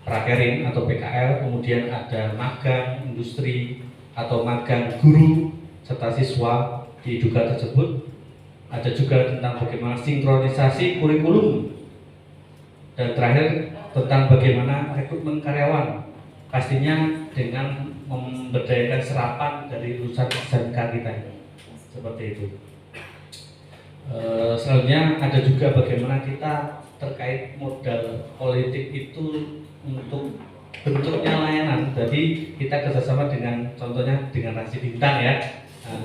prakerin atau PKL, kemudian ada magang industri atau magang guru serta siswa di IDUKA tersebut. Ada juga tentang bagaimana sinkronisasi kurikulum, dan terakhir tentang bagaimana rekrutmen karyawan, pastinya dengan memberdayakan serapan dari lulusan SMK kita ini. Seperti itu. Selanjutnya ada juga bagaimana kita terkait modal politik itu untuk bentuknya layanan. Jadi kita kerjasama dengan contohnya dengan Nasi Bintang ya,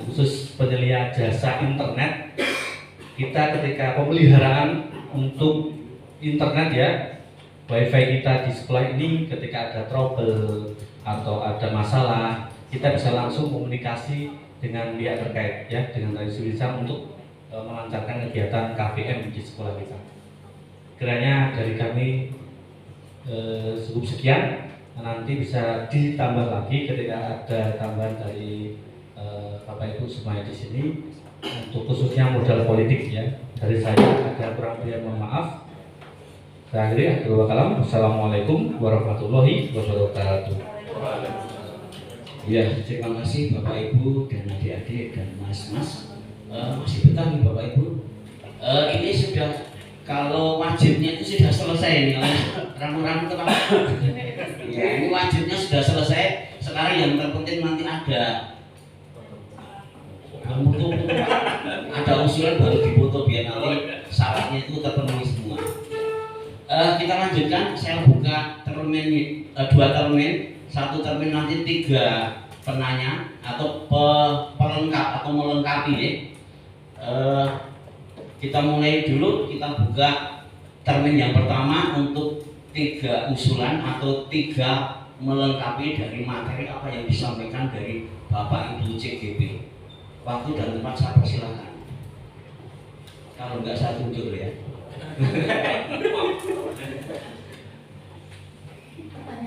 khusus penyelia jasa internet. Kita ketika pemeliharaan untuk internet ya, wifi kita di sekolah ini ketika ada trouble atau ada masalah, kita bisa langsung komunikasi dengan pihak terkait ya, dengan Nasi Bintang untuk melancarkan kegiatan KPM di sekolah kita. Kiranya dari kami cukup sekian, nanti bisa ditambah lagi ketika ada tambahan dari Bapak Ibu semuanya di sini untuk khususnya modal politik ya. Dari saya ada kurang lebih, mohon maaf. Saya akhiri, akhirul kalam. Wassalamualaikum warahmatullahi wabarakatuh. Ya, terima kasih Bapak Ibu dan adik-adik dan mas-mas. Masih betah nih Bapak Ibu. Ini sudah, kalau wajibnya itu sudah selesai nih, ramu-ramu ke Pak. Ya, ini wajibnya sudah selesai. Sekarang yang terpenting nanti ada foto, ada usulan baru difoto biar nanti syaratnya itu terpenuhi semua. Kita lanjutkan. Saya buka termen, 2 termen, 1 termen nanti 3 penanya atau pelengkap atau melengkapi ya. Kita mulai dulu, kita buka termen yang pertama untuk 3 usulan atau 3 melengkapi dari materi apa yang disampaikan dari Bapak Ibu CGP. Waktu dan tempat saya persilahkan. Kalau enggak saya tunjuk ya.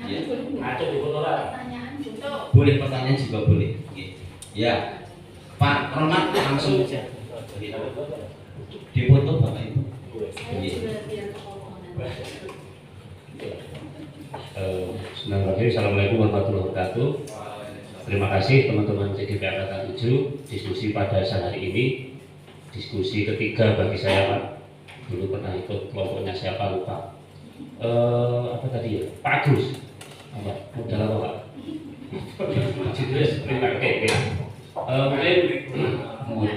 Ya. Boleh pertanyaan juga boleh. Ya, Pak Romat langsung saja. Dipoto Bapak Ibu. Bismillahirrahmanirrahim. Assalamualaikum warahmatullahi wabarakatuh. Terima kasih teman-teman CGP Angkatan 7. Diskusi pada siang hari ini diskusi ketiga bagi saya, Pak. Dulu pernah ikut kelompoknya siapa lupa. Apa tadi ya? Pak Agus. Apa? Modal apa, Pak? Oke. Mungkin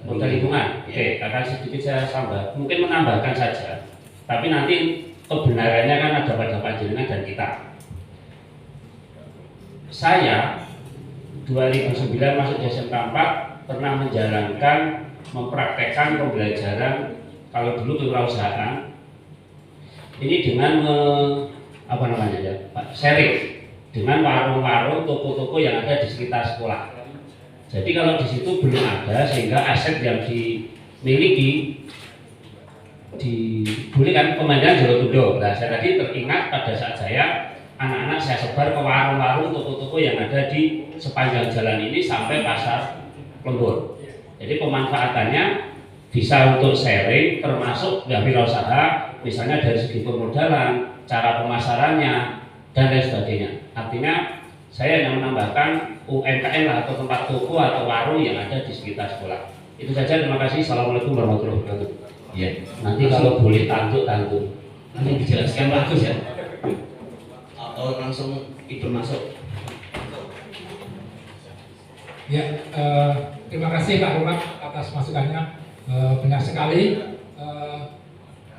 modal lingkungan. Oke, akan sedikit saya tambah. Mungkin menambahkan saja. Tapi nanti kebenarannya kan ada pada panjenengan dan kita. saya 2009 masuk di SMK 4 pernah menjalankan mempraktekkan pembelajaran kalau dulu kewirausahaan ini dengan sharing dengan warung-warung, toko-toko yang ada di sekitar sekolah. Jadi kalau di situ belum ada, sehingga aset yang dimiliki dibolehkan pemandangan Jolotundo. Nah, saya tadi teringat pada saat anak-anak saya sebar ke warung-warung, toko-toko yang ada di sepanjang jalan ini sampai pasar Lembur. Jadi pemanfaatannya bisa untuk sharing, termasuk wirausaha, misalnya dari segi permodalan, cara pemasarannya, dan lain sebagainya. Artinya saya hanya menambahkan UMKM lah, atau tempat toko atau warung yang ada di sekitar sekolah. Itu saja, terima kasih. Assalamualaikum warahmatullahi wabarakatuh. Ya, nanti kalau boleh tantu nanti dijelaskan bagus ya. Atau langsung Ibu masuk. Ya, terima kasih Pak Rumah atas masukannya. Benar sekali,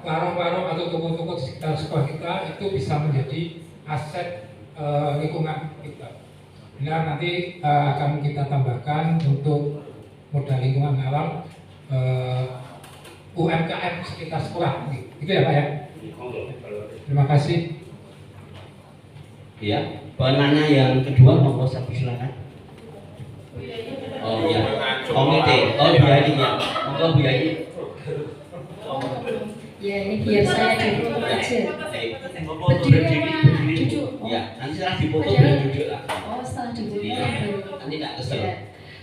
warung-warung atau toko-toko di sekitar sekolah kita itu bisa menjadi aset lingkungan kita. Benar, nanti akan kita tambahkan untuk modal lingkungan alam UMKM sekitar sekolah, gitu ya Pak ya. Terima kasih. Ya, penanya yang kedua monggo silakan. Oh ya, komite. Oh Bu Yani ya, monggo Bu Yani. Ya, ini biar saya duduk aja. Berdiri. Duduk. Ya, nanti setelah dipoto boleh duduk lah. Oh, setelah duduk Iya. baru. Nanti tak kesel. Ya.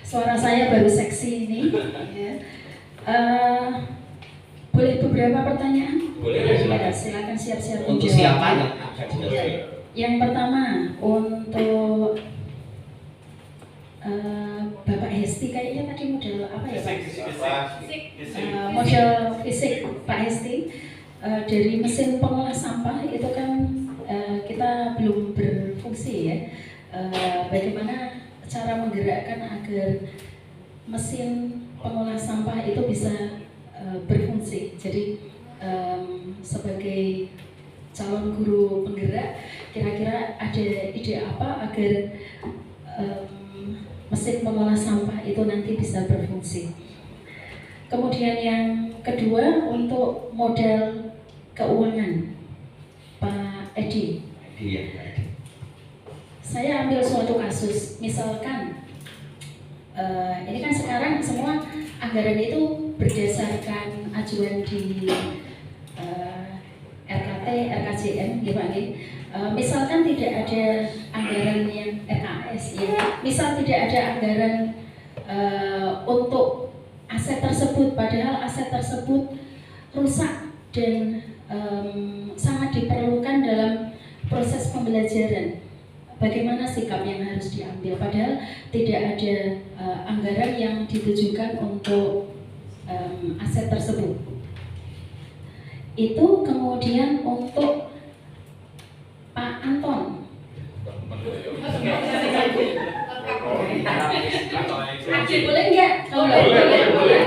Suara saya baru seksi ini. Ya. Boleh beberapa pertanyaan? Boleh, silakan. Ya, silakan siap-siap Untuk menjawab. siapa yang akan dijelaskan? Yang pertama untuk Bapak Hesti, kayaknya tadi model apa ya Pak? Model fisik Pak Hesti, dari mesin pengolah sampah itu kan kita belum berfungsi ya. Bagaimana cara menggerakkan agar mesin pengolah sampah itu bisa berfungsi? Jadi sebagai calon guru penggerak, kira-kira ada ide apa agar mesin pengolah sampah itu nanti bisa berfungsi? Kemudian yang kedua untuk modal keuangan, Pak Edi. Iya. Saya ambil suatu kasus, misalkan ini kan sekarang semua anggaran itu berdasarkan ajuan di RKT, RKJM, gimana? Misalkan tidak ada anggaran yang RKS, ya. Misal tidak ada anggaran untuk aset tersebut, padahal aset tersebut rusak dan sangat diperlukan dalam proses pembelajaran. Bagaimana sikap yang harus diambil? Padahal tidak ada anggaran yang ditujukan untuk aset tersebut. Itu kemudian untuk Pak Anton. Boleh nggak? Kalau nggak boleh.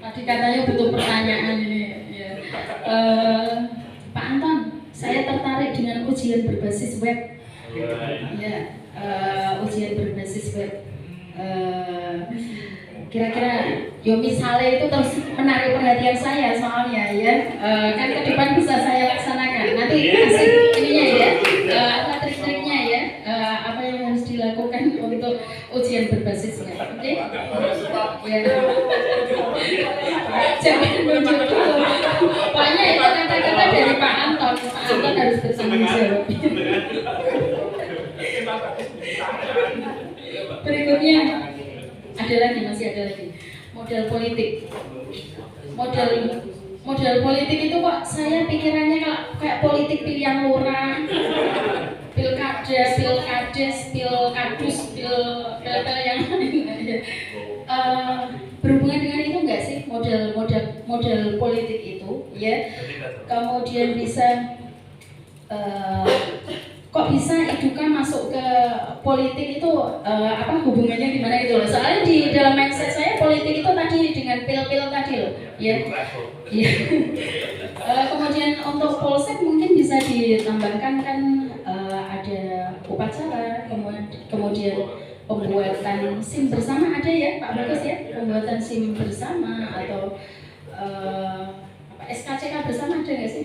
Tadi katanya butuh pertanyaan ini. Ya. Pak Anton, saya tertarik dengan ujian berbasis web. Ya, ujian berbasis web. Kira-kira yo misalnya itu terus menarik perhatian saya soalnya ya, kan ke depan bisa saya laksanakan. Nanti kasih ininya ya, apa trik-triknya ya, apa yang harus dilakukan untuk ujian berbasis web. Oke? Ya. Jangan nunjuk dulu. Pokoknya itu kata-kata dari Pak Anton. Pak Anton harus bertanggung jawab. Berikutnya ada lagi, masih ada lagi model politik. Model politik itu kok saya pikirannya kalau kayak politik pilihan lurah, pilkada, pilkades, pilkadus, pil yang lain. Berhubungan dengan itu enggak sih model politik itu ya? Kemudian bisa kok bisa Eduka masuk ke politik itu apa hubungannya gimana itu loh? Soalnya di dalam mindset saya politik itu tadi dengan pil-pil tadi loh, ya. Kemudian untuk polsek mungkin bisa ditambahkan kan upacara, kemudian pembuatan SIM bersama ada ya Pak Bagus ya, pembuatan SIM bersama atau SKCK bersama ada nggak sih?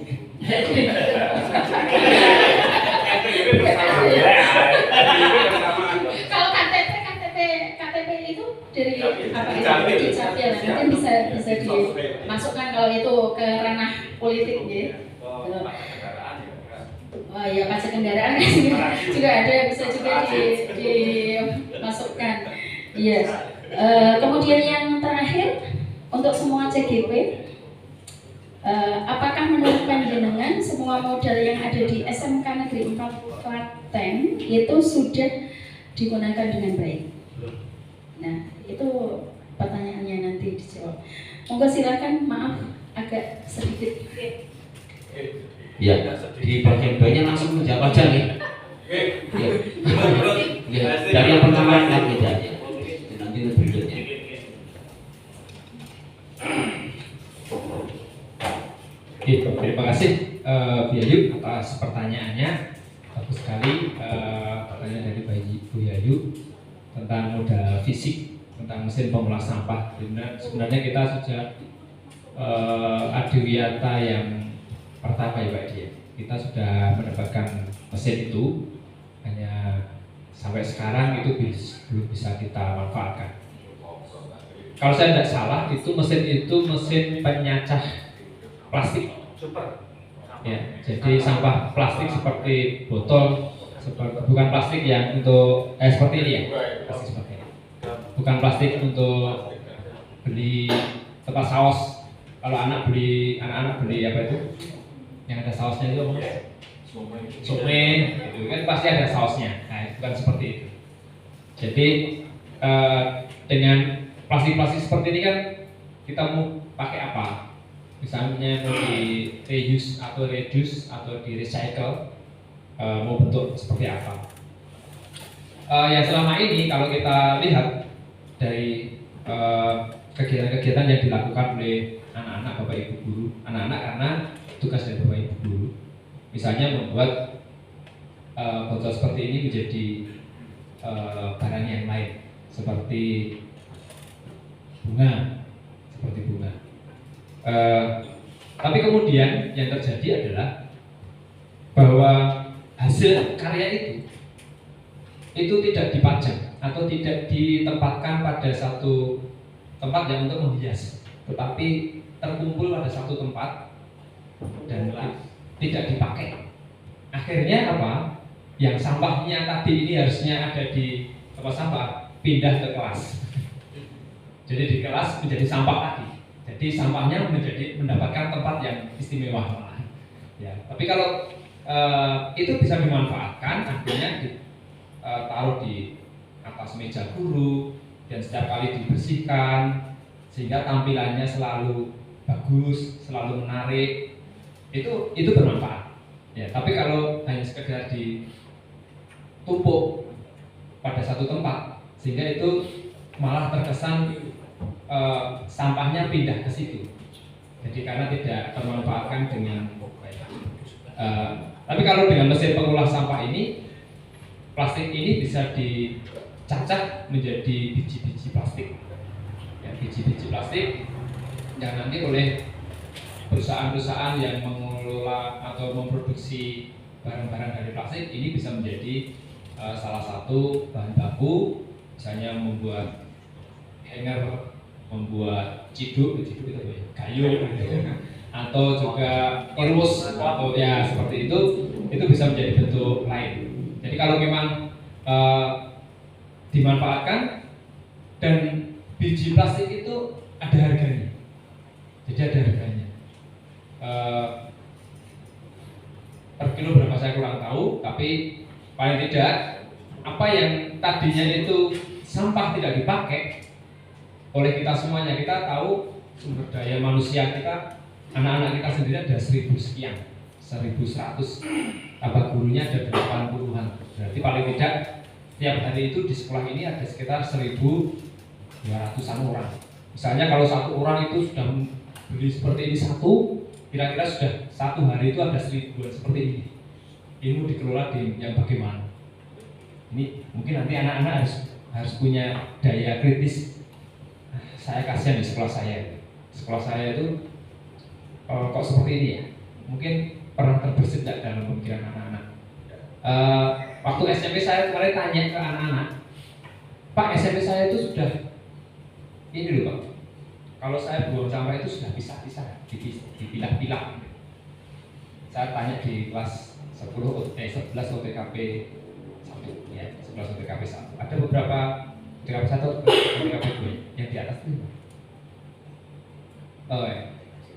Kalau KTP itu dari apa itu dicapil, mungkin bisa dimasukkan kalau itu ke ranah politik ya. Oh ya, pajak kendaraan juga ada, bisa juga dimasukkan. Iya. Kemudian yang terakhir untuk semua CGP, apakah menurut panjenengan semua modal yang ada di SMK Negeri 4 Klaten itu sudah digunakan dengan baik? Nah, itu pertanyaannya nanti dijawab. Monggo silakan, maaf agak sedikit. Ya, di bagian banyak langsung menjawab aja nih. Ya, dari yang pertama kan kita ya. Nanti berikutnya. Terima kasih Bu Yayu atas pertanyaannya. Bagus sekali pertanyaan dari Bu Yayu tentang modal fisik, tentang mesin pengolah sampah. Sebenarnya kita sudah adiwiyata yang pertama ya Pak Edi. Kita sudah mendapatkan mesin itu, hanya sampai sekarang itu belum bisa kita manfaatkan. Kalau saya tidak salah, itu mesin penyacah plastik. Ya, jadi sampah plastik seperti botol, bukan plastik yang untuk seperti ini ya, plastik seperti ini. Bukan plastik untuk beli tempat saus. Kalau anak-anak beli apa itu? Yang ada sausnya itu apa? Somai, gitu kan pasti ada sausnya. Nah, bukan seperti itu. Jadi dengan plastik-plastik seperti ini kan kita mau pakai apa? Misalnya mau di reuse atau reduce atau di recycle, mau bentuk seperti apa? Yang selama ini kalau kita lihat dari kegiatan-kegiatan yang dilakukan oleh anak-anak Bapak Ibu guru, anak-anak karena tugas dari Bapak Ibu guru, misalnya membuat botol seperti ini menjadi barang yang lain, seperti bunga. Tapi kemudian yang terjadi adalah bahwa hasil karya itu tidak dipajang atau tidak ditempatkan pada satu tempat yang untuk menghias, tetapi terkumpul pada satu tempat dan tidak dipakai. Akhirnya apa? Yang sampahnya tadi ini harusnya ada di tempat sampah, pindah ke kelas. Jadi di kelas menjadi sampah lagi. Jadi sampahnya mendapatkan tempat yang istimewa. Ya, tapi kalau itu bisa dimanfaatkan, akhirnya ditaruh di atas meja guru dan setiap kali dibersihkan sehingga tampilannya selalu bagus, selalu menarik. Itu bermanfaat. Ya, tapi kalau hanya sekedar ditumpuk pada satu tempat sehingga itu malah terkesan sampahnya pindah ke situ. Jadi karena tidak termanfaatkan dengan baik. Tapi kalau dengan mesin pengolah sampah ini, plastik ini bisa dicacah menjadi biji-biji plastik. Ya, biji-biji plastik yang nanti oleh perusahaan-perusahaan yang mengelola atau memproduksi barang-barang dari plastik ini bisa menjadi salah satu bahan baku, misalnya membuat hanger, membuat ciduk itu gayung, atau juga irus atau ya seperti itu bisa menjadi bentuk lain. Jadi kalau memang dimanfaatkan dan biji plastik itu ada harganya, jadi ada harganya. Per kilo berapa saya kurang tahu, tapi paling tidak apa yang tadinya itu sampah tidak dipakai oleh kita semuanya. Kita tahu sumber daya manusia kita, anak-anak kita sendiri ada 1000 sekian, 1100, tambah gurunya ada 80-an. Berarti paling tidak tiap hari itu di sekolah ini ada sekitar 1200-an orang. Misalnya kalau satu orang itu sudah beli seperti ini satu, kira-kira sudah satu hari itu ada 1000-an seperti ini. Ini mau dikelola di yang bagaimana? Ini mungkin nanti anak-anak harus punya daya kritis. Saya kasihan di sekolah saya. Sekolah saya itu kok seperti ini ya? Mungkin pernah terbersit tidak dalam pemikiran anak-anak. Waktu SMP saya kemarin tanya ke anak-anak, Pak, SMP saya itu sudah ini loh Pak. Kalau saya buang sampah itu sudah pisah-pisah, dipilah-pilah. Saya tanya di kelas 11 OTKP 1 ya, 11 OTKP 1. Ada beberapa OTKP 1, OTKP 2 yang di atas itu.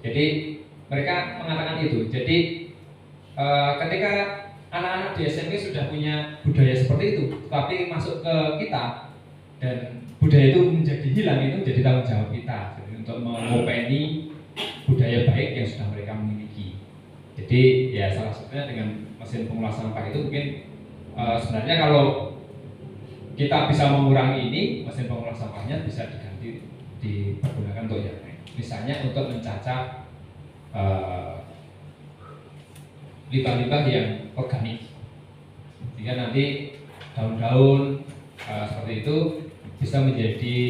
Jadi mereka mengatakan itu. Jadi ketika anak-anak di SMP sudah punya budaya seperti itu, tapi masuk ke kita dan budaya itu menjadi hilang, itu menjadi tanggung jawab kita. Jadi untuk mengopeni budaya baik yang sudah mereka miliki. Jadi ya salah satunya dengan mesin pengolah sampah itu mungkin sebenarnya kalau kita bisa mengurangi ini, mesin pengolah sampahnya bisa diganti dipergunakan untuk yang lain. Misalnya untuk mencacah limbah-limbah yang organik, sehingga nanti daun-daun seperti itu bisa menjadi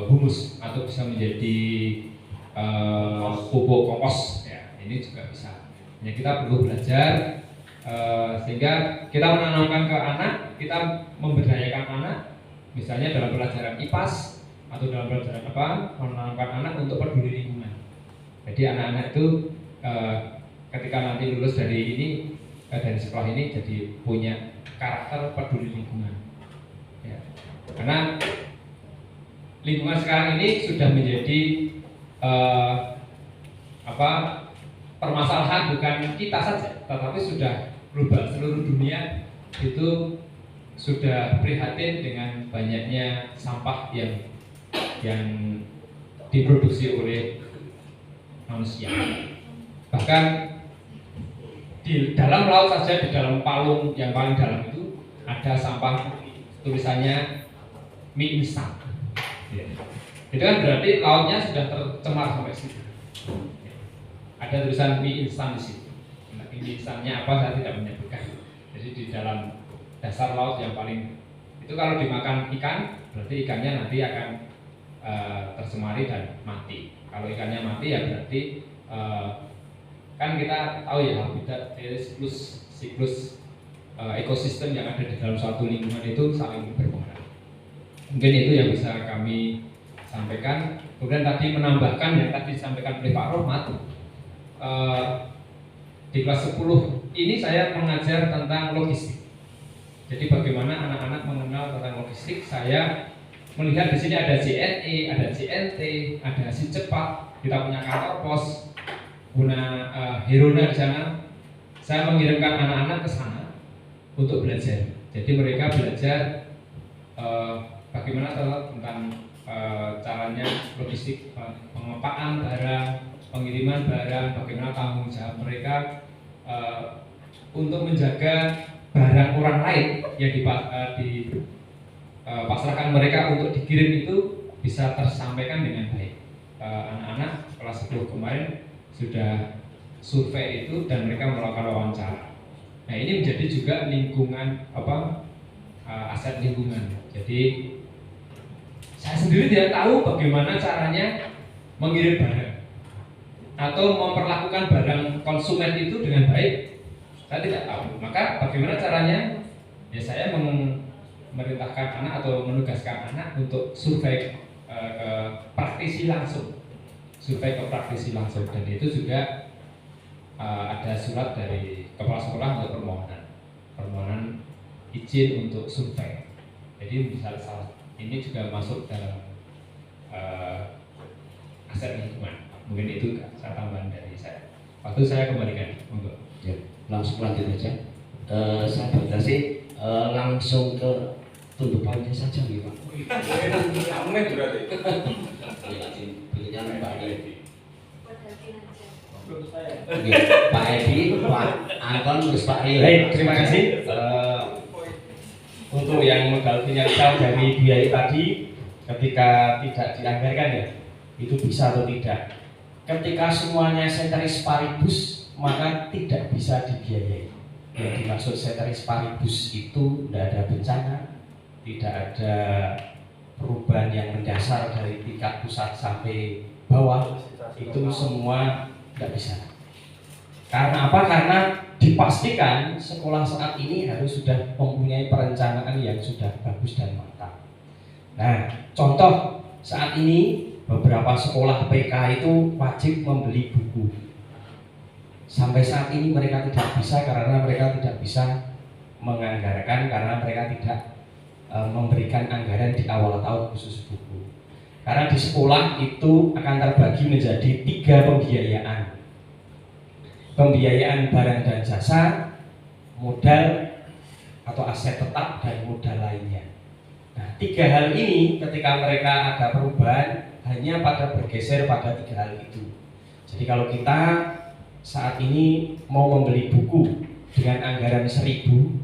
humus atau bisa menjadi pupuk kompos ya, ini juga bisa. Ya, kita perlu belajar sehingga kita menanamkan ke anak, kita memberdayakan anak, misalnya dalam pelajaran IPAS atau dalam pelajaran apa, menanamkan anak untuk peduli lingkungan. Jadi anak-anak itu ketika nanti lulus dari ini, dari sekolah ini, jadi punya karakter peduli lingkungan ya. Karena lingkungan sekarang ini sudah menjadi permasalahan bukan kita saja, tetapi sudah global, seluruh dunia itu sudah prihatin dengan banyaknya sampah yang diproduksi oleh manusia. Bahkan di dalam laut saja, di dalam palung yang paling dalam itu ada sampah tulisannya mie instan. Ya. Itu kan berarti lautnya sudah tercemar sampai situ. Ada tulisan mie instan di situ. Nah, mie instannya apa saya tidak menyebutkan. Jadi di dalam dasar laut yang paling itu kalau dimakan ikan, berarti ikannya nanti akan tercemari dan mati. Kalau ikannya mati ya berarti kan kita tahu ya habitat siklus ekosistem yang ada di dalam suatu lingkungan itu saling berpengaruh. Mungkin itu yang bisa kami sampaikan. Kemudian tadi menambahkan yang tadi disampaikan oleh Pak Rohmat, di kelas 10 ini saya mengajar tentang logistik. Jadi bagaimana anak-anak mengenal tentang logistik. Saya melihat di sini ada JNE, ada JNT, ada Si Cepat, kita punya kantor pos, punya Herona di sana. Saya mengirimkan anak-anak ke sana untuk belajar. Jadi mereka belajar bagaimana tentang caranya logistik, pengepaan barang, pengiriman barang, bagaimana tanggung jawab mereka untuk menjaga barang orang lain yang dipasrahkan mereka untuk dikirim itu bisa tersampaikan dengan baik. Anak-anak kelas 10 kemarin sudah survei itu dan mereka melakukan wawancara. Nah, ini menjadi juga lingkungan aset lingkungan. Jadi saya sendiri tidak tahu bagaimana caranya mengirim barang atau memperlakukan barang konsumen itu dengan baik. Saya tidak tahu. Maka bagaimana caranya? Ya saya memerintahkan anak atau menugaskan anak untuk survei ke praktisi langsung. Survei ke praktisi langsung, dan itu juga ada surat dari kepala sekolah untuk permohonan izin untuk survei. Jadi misalnya ini juga masuk dalam aset lingkungan. Mungkin itu saya tambahan dari saya. Waktu saya kembalikan untuk ya, langsung lanjut aja. Saya batasi langsung ke tuntutannya saja nih Pak. Amin berarti. Pilihan Pak Edi. Pak Edi, Pak Anton, terus Pak Rio. Baik, terima kasih. Untuk yang modal finansial dari biaya tadi, ketika tidak dianggarkan ya, itu bisa atau tidak. Ketika semuanya ceteris paribus, maka tidak bisa dibiayai. Yang dimaksud ceteris paribus itu tidak ada bencana, tidak ada perubahan yang mendasar dari tingkat pusat sampai bawah, itu semua tidak bisa. Karena apa? Karena dipastikan sekolah saat ini harus sudah mempunyai perencanaan yang sudah bagus dan matang. Nah, contoh saat ini beberapa sekolah PK itu wajib membeli buku. Sampai saat ini mereka tidak bisa karena mereka tidak bisa menganggarkan, karena mereka tidak memberikan anggaran di awal tahun khusus buku. Karena di sekolah itu akan terbagi menjadi 3 pembiayaan. Pembiayaan barang dan jasa, modal atau aset tetap, dan modal lainnya. Nah, 3 hal ini ketika mereka ada perubahan hanya pada bergeser pada 3 hal itu. Jadi kalau kita saat ini mau membeli buku dengan anggaran 1.000,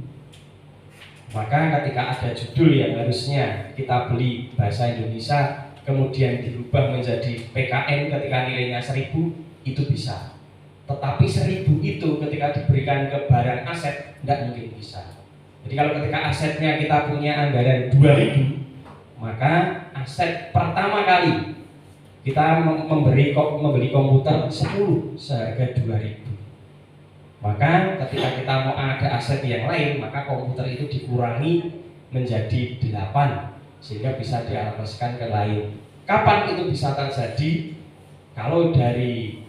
maka ketika ada judul yang harusnya kita beli bahasa Indonesia kemudian dirubah menjadi PKN ketika nilainya 1.000, itu bisa. Tetapi 1.000 itu ketika diberikan ke barang aset tidak mungkin bisa. Jadi kalau ketika asetnya kita punya anggaran 2.000, maka aset pertama kali kita membeli komputer 10 seharga 2.000. Maka ketika kita mau ada aset yang lain, maka komputer itu dikurangi menjadi 8 sehingga bisa dialokasikan ke lain. Kapan itu bisa terjadi? Kalau dari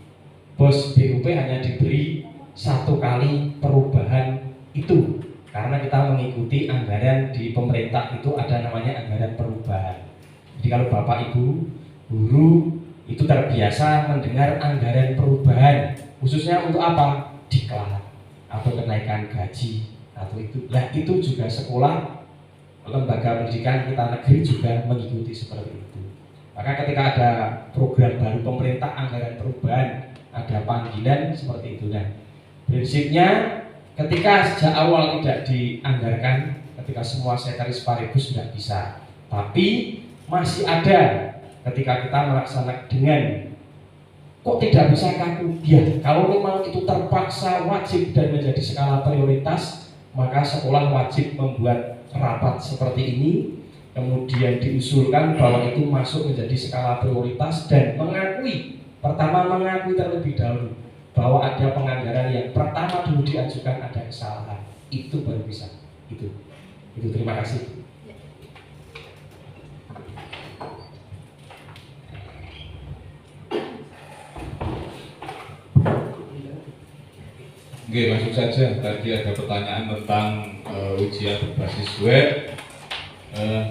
bos BUP hanya diberi 1 kali perubahan itu, karena kita mengikuti anggaran di pemerintah itu ada namanya anggaran perubahan. Jadi kalau Bapak Ibu guru itu terbiasa mendengar anggaran perubahan, khususnya untuk apa? Diklat atau kenaikan gaji atau itu. Nah, itu juga sekolah, lembaga pendidikan kita negeri juga mengikuti seperti itu. Maka ketika ada program baru pemerintah anggaran perubahan, ada panggilan seperti itu. Nah, prinsipnya ketika sejak awal tidak dianggarkan, ketika semua ceteris paribus tidak bisa. Tapi masih ada ketika kita melaksanakan dengan kok tidak bisa kaku. Ya, kalau memang itu terpaksa wajib dan menjadi skala prioritas, maka sekolah wajib membuat rapat seperti ini, kemudian diusulkan bahwa itu masuk menjadi skala prioritas dan mengakui, pertama mengakui terlebih dahulu bahwa ada penganggaran yang pertama dulu diajukan ada kesalahan, itu baru bisa. Itu terima kasih. Oke, langsung saja. Tadi ada pertanyaan tentang ujian berbasis web.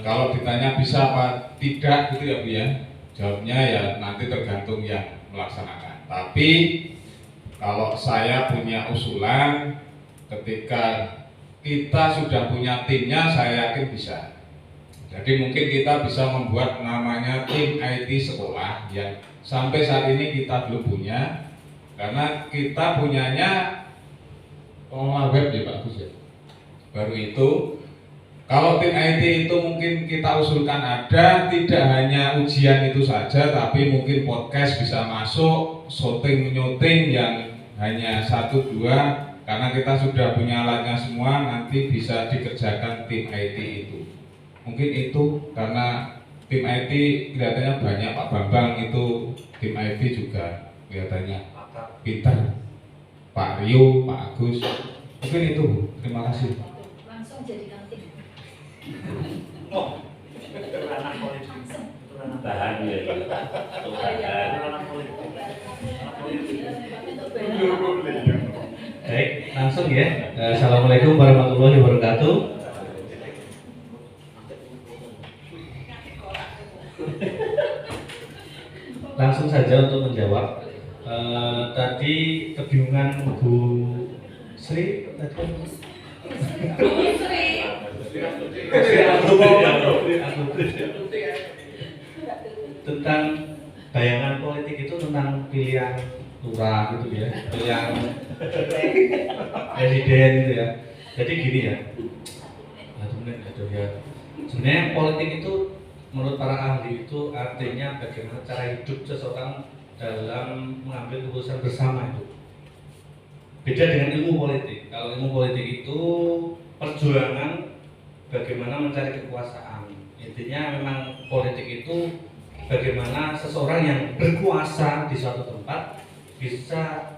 Kalau ditanya bisa apa tidak gitu ya Bu ya, jawabnya ya nanti tergantung yang melaksanakan. Tapi kalau saya punya usulan, ketika kita sudah punya timnya, saya yakin bisa. Jadi mungkin kita bisa membuat namanya tim IT sekolah yang sampai saat ini kita belum punya, karena kita punyanya pengelola web ya Pak Agus ya. Baru itu, kalau tim IT itu mungkin kita usulkan ada, tidak hanya ujian itu saja, tapi mungkin podcast bisa masuk, syuting yang hanya 1-2, karena kita sudah punya alatnya semua, nanti bisa dikerjakan tim IT itu. Mungkin itu karena tim IT kelihatannya banyak, Pak Bambang itu tim IT juga kelihatannya pintar. Pak Rio, Pak Agus, mungkin itu. Terima kasih. Langsung jadikan tim. Oh, tahan ya. Baik, langsung ya. Assalamualaikum warahmatullahi wabarakatuh. Langsung saja untuk menjawab. Tadi kebingungan Bu Sri tentang bayangan politik itu tentang pilihan lurah gitu ya, pilihan presiden gitu ya. Jadi gini ya, sebenarnya politik itu menurut para ahli itu artinya bagaimana cara hidup seseorang dalam mengambil keputusan bersama itu. Beda dengan ilmu politik. Kalau Kalau ilmu politik itu perjuangan bagaimana mencari kekuasaan. Intinya memang politik itu bagaimana seseorang yang berkuasa di suatu tempat bisa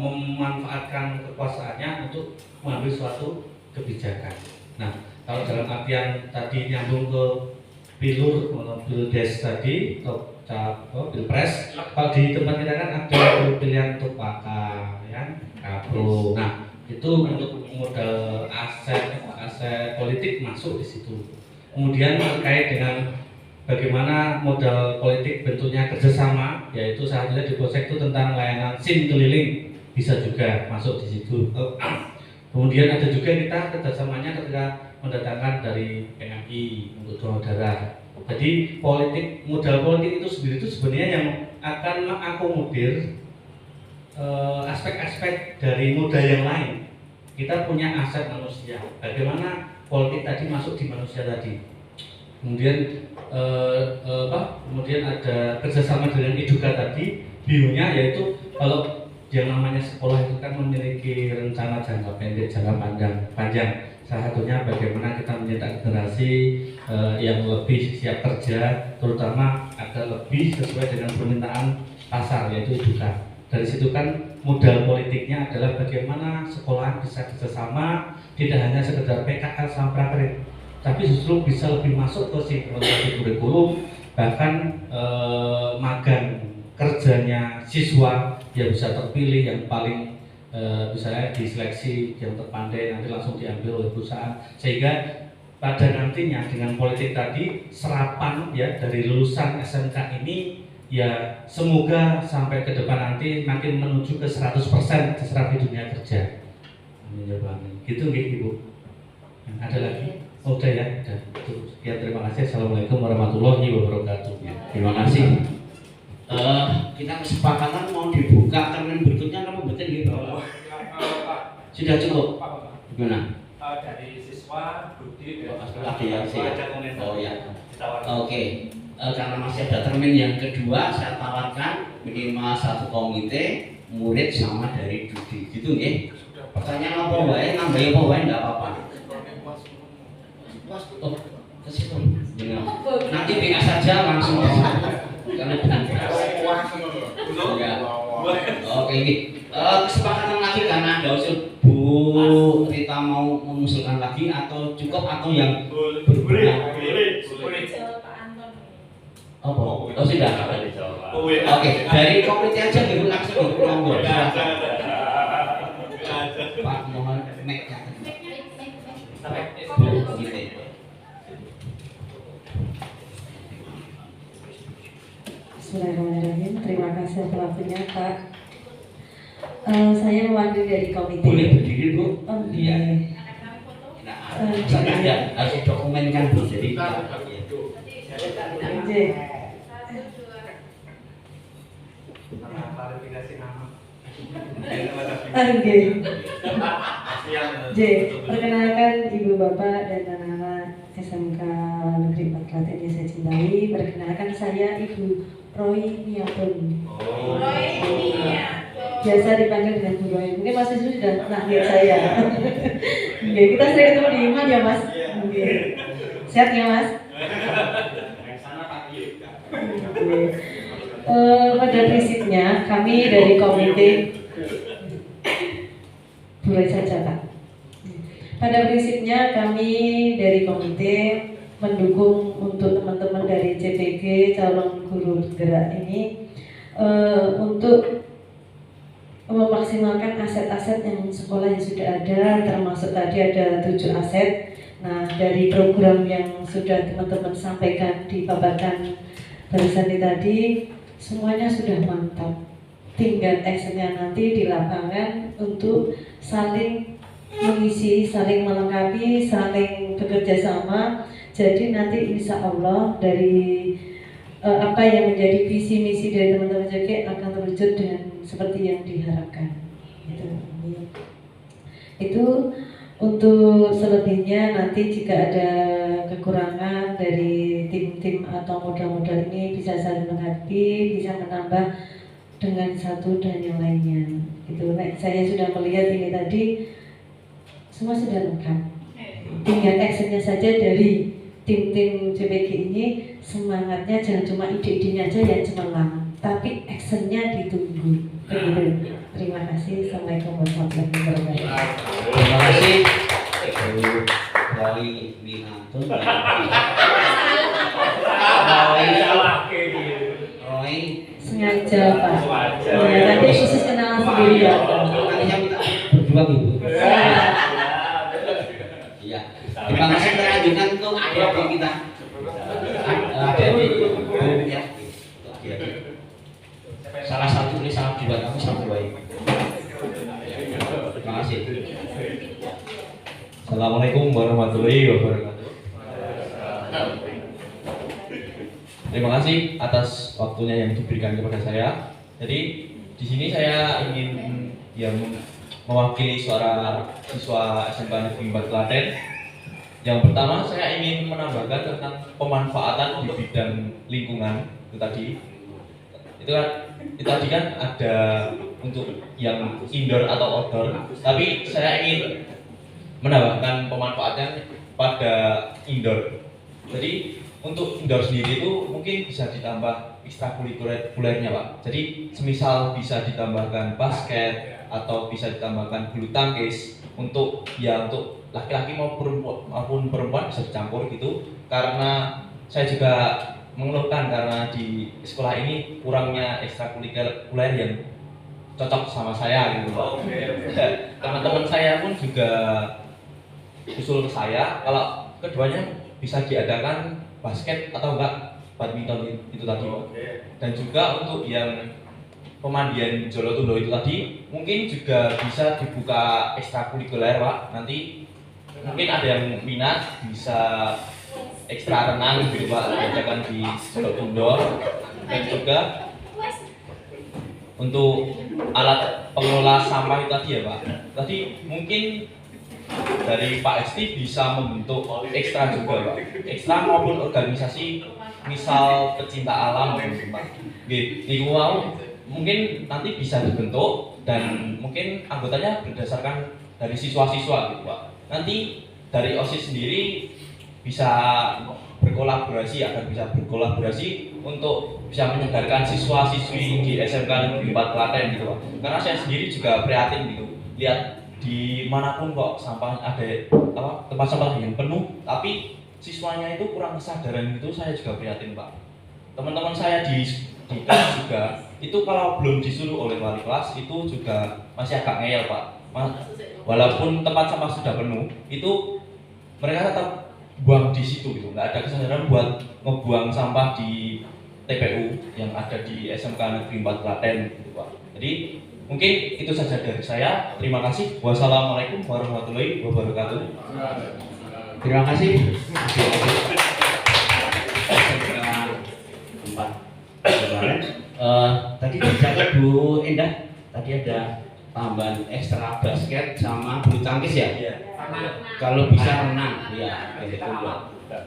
memanfaatkan kekuasaannya untuk mengambil suatu kebijakan. Nah, kalau dalam artian tadi nyambung ke pilpres tadi atau pilpres, kalau di tempat kita kan ada pilihan untuk pakar, ya, kapro. Nah, itu untuk modal aset politik masuk di situ. Kemudian terkait dengan bagaimana modal politik bentuknya kerjasama, yaitu salah satunya di Polsek itu tentang layanan SIM keliling, bisa juga masuk di situ. Kemudian ada juga kita kerjasamanya ketika mendatangkan dari PMI untuk donor darah. Jadi modal politik itu sendiri itu sebenarnya yang akan mengakomodir aspek-aspek dari modal yang lain. Kita punya aset manusia. Bagaimana politik tadi masuk di manusia tadi. Kemudian kemudian ada kerjasama dengan Eduka tadi. Bionya yaitu kalau yang namanya sekolah itu kan memiliki rencana jangka pendek, jangka panjang. Salah satunya bagaimana kita mencetak generasi yang lebih siap kerja, terutama agar lebih sesuai dengan permintaan pasar, yaitu Eduka. Dari situ kan modal politiknya adalah bagaimana sekolah bisa kerjasama, tidak hanya sekedar PKL sama prakerit, tapi justru bisa lebih masuk ke sinkronisasi kurikulum, bahkan magang kerjanya siswa yang bisa terpilih, yang paling misalnya diseleksi yang terpandai nanti langsung diambil oleh perusahaan, sehingga pada nantinya dengan politik tadi serapan ya dari lulusan SMK ini ya semoga sampai ke depan nanti makin menuju ke 100% terserap di dunia kerja. Amin ya Pak. Gitu nggih Ibu. Ada lagi? Oh, udah ya. Udah. Ya, terima kasih. Assalamualaikum warahmatullahi wabarakatuh. Terima kasih. Kita kesepakatan mau dibuka termin berikutnya apa betul gitu? Sudah cukup. Gimana? Dari siswa Budi Oh ya. Oke. Karena masih ada termin yang kedua, saya tawarkan minimal satu komite murid sama dari Budi. Gitu nggih. Pertanyaan apa wae, nambahin apa wae enggak apa-apa. Oh, ke situ. Nanti PA saja langsung ke situ. Karena oke, ini kesepakatan lagi karena ada usul Bu Rita mau mengusulkan lagi atau cukup atau yang berguna? Oh sudah. Oke, dari komite aja dulu langsung monggo. Pak mohon mic-nya. Bismillahirrahmanirrahim. Terima kasih atas waktunya Pak. Saya mewakili dari komite. Boleh berdiri Bu? Iya. Ya, harus dokumenkan Bu. Jadi klarifikasi nama. Perkenalkan Ibu Bapak dan anak-anak SMK Negeri 4 Klaten yang saya cintai. Perkenalkan saya Ibu Roy Niapun. Biasa dipanggil dengan Bu Roy. Mungkin Mas Wisnu sudah pernah lihat saya. Kita sering ketemu di Iman ya Mas. Sehat ya Mas? Pada prinsipnya kami dari komite boleh saja Pak. Pada prinsipnya kami dari komite mendukung untuk teman-teman dari CPG calon guru bergerak ini untuk memaksimalkan aset-aset yang sekolah yang sudah ada, termasuk tadi ada 7 aset. Nah, dari program yang sudah teman-teman sampaikan dipaparkan barusan tadi, semuanya sudah mantap. Tinggal actionnya nanti di lapangan untuk saling mengisi, saling melengkapi, saling bekerja sama. Jadi nanti insya Allah dari apa yang menjadi visi misi dari teman-teman JK akan terwujud dengan seperti yang diharapkan. Itu untuk selebihnya nanti jika ada kekurangan dari tim-tim atau modal-modal ini bisa saling menghadapi, bisa menambah dengan satu dan yang lainnya. Itu saya sudah melihat ini tadi semua sudah lengkap. Tinggal actionnya saja dari tim-tim JPG ini, semangatnya jangan cuma ide-idenya aja yang cemerlang, tapi actionnya ditunggu. Begitu. Terima kasih. Assalamualaikum warahmatullahi wabarakatuh. Terima kasih. Roy Minato. Roy Sengaja Pak. Nanti khusus kenalan sendiri ya. nanti saya minta berdua gitu. Iya. Terima kasih terlanjutkan untuk adik kita. Adik-adik ya. Salah satu ini salah dua, kamu salah dua. Terima kasih. Assalamualaikum warahmatullahi wabarakatuh. Terima kasih atas waktunya yang diberikan kepada saya. Jadi di sini saya ingin mewakili suara siswa SMK Negeri 4 Klaten. Yang pertama saya ingin menambahkan tentang pemanfaatan di bidang lingkungan itu tadi. Itu tadi kan ada untuk yang indoor atau outdoor, tapi saya ingin menambahkan pemanfaatan pada indoor. Jadi untuk indoor sendiri itu mungkin bisa ditambah ekstrakurikulernya Pak. Jadi semisal bisa ditambahkan basket atau bisa ditambahkan bulu tangkis untuk laki-laki maupun perempuan bisa dicampur gitu. Karena saya juga mengeluhkan karena di sekolah ini kurangnya ekstrakurikuler yang cocok sama saya gitu Pak. Teman-teman saya pun juga usul ke saya kalau keduanya bisa diadakan basket atau enggak badminton itu tadi Pak. Dan juga untuk yang pemandian Jolotundo itu tadi mungkin juga bisa dibuka ekstrakurikuler Pak. Nanti mungkin ada yang minat bisa ekstra renang gitu Pak, diadakan di Jolotundo. Dan juga untuk alat pengelola sampah itu tadi ya Pak. Tadi mungkin dari Pak Esti bisa membentuk ekstra juga Pak, ekstra maupun organisasi misal pecinta alam gitu Pak. Niku mau mungkin nanti bisa dibentuk dan mungkin anggotanya berdasarkan dari siswa-siswa gitu Pak. Nanti dari OSIS sendiri bisa berkolaborasi untuk bisa menyegarkan siswa-siswi di SMK Negeri 4 Klaten gitu Pak. Karena saya sendiri juga prihatin gitu lihat di manapun kok sampah ada tempat sampah yang penuh, tapi siswanya itu kurang kesadaran gitu. Saya juga prihatin Pak. Teman-teman saya di kelas juga itu kalau belum disuruh oleh wali kelas itu juga masih agak ngeyel Pak. Walaupun tempat sampah sudah penuh, itu mereka tetap buang di situ gitu. Nggak ada kesadaran buat ngebuang sampah di TPU yang ada di SMK Negeri 4 Klaten gitu Pak. Jadi mungkin itu saja dari saya. Terima kasih. Wassalamualaikum warahmatullahi wabarakatuh. Terima kasih. Tadi dicatat Bu Endah, tadi ada tambahan ekstra basket sama bulu tangkis ya? Iya. Kalau bisa renang, ya.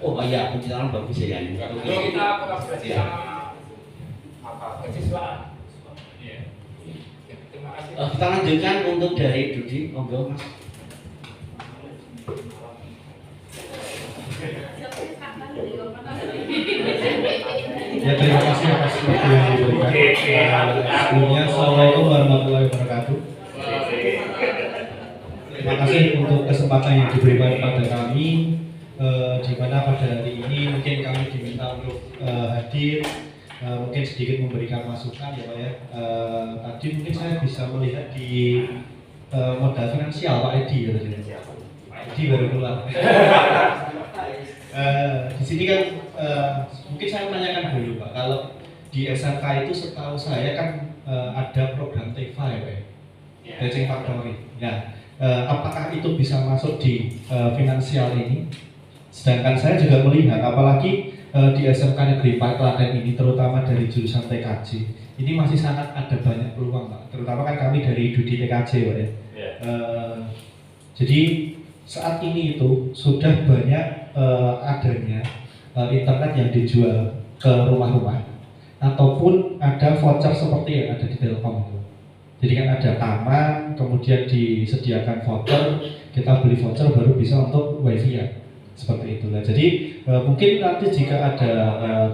Oh iya, pencitraan bagus ya. Kita kolaborasi sama kesiswaan. Kita lanjutkan untuk dari Dudi, monggo Mas. Ya, terima kasih atas waktu yang diberikan. Sebelumnya, Assalamualaikum warahmatullahi wabarakatuh. Terima kasih untuk kesempatan yang diberikan kepada kami, di mana pada hari ini mungkin kami diminta untuk hadir, mungkin sedikit memberikan masukan ya Pak ya. Tadi mungkin saya bisa melihat di modal finansial Pak Edi ya tadi. Edi baru keluar. Di sini kan mungkin saya menanyakan dulu Pak, kalau di SMK itu setahu saya kan ada program TEFA ya Pak, Teaching Factory. Ya, apakah itu bisa masuk di finansial ini? Sedangkan saya juga melihat, apalagi di SMK Negeri 4 Klaten ini, terutama dari jurusan TKJ, ini masih sangat ada banyak peluang Pak. Terutama kan kami dari Dudi TKJ Pak ya. Jadi saat ini itu sudah banyak adanya internet yang dijual ke rumah-rumah. ataupun ada voucher seperti yang ada di Telkom itu. Jadi kan ada taman, kemudian disediakan voucher, kita beli voucher baru bisa untuk wifi ya, seperti itulah. Jadi mungkin nanti jika ada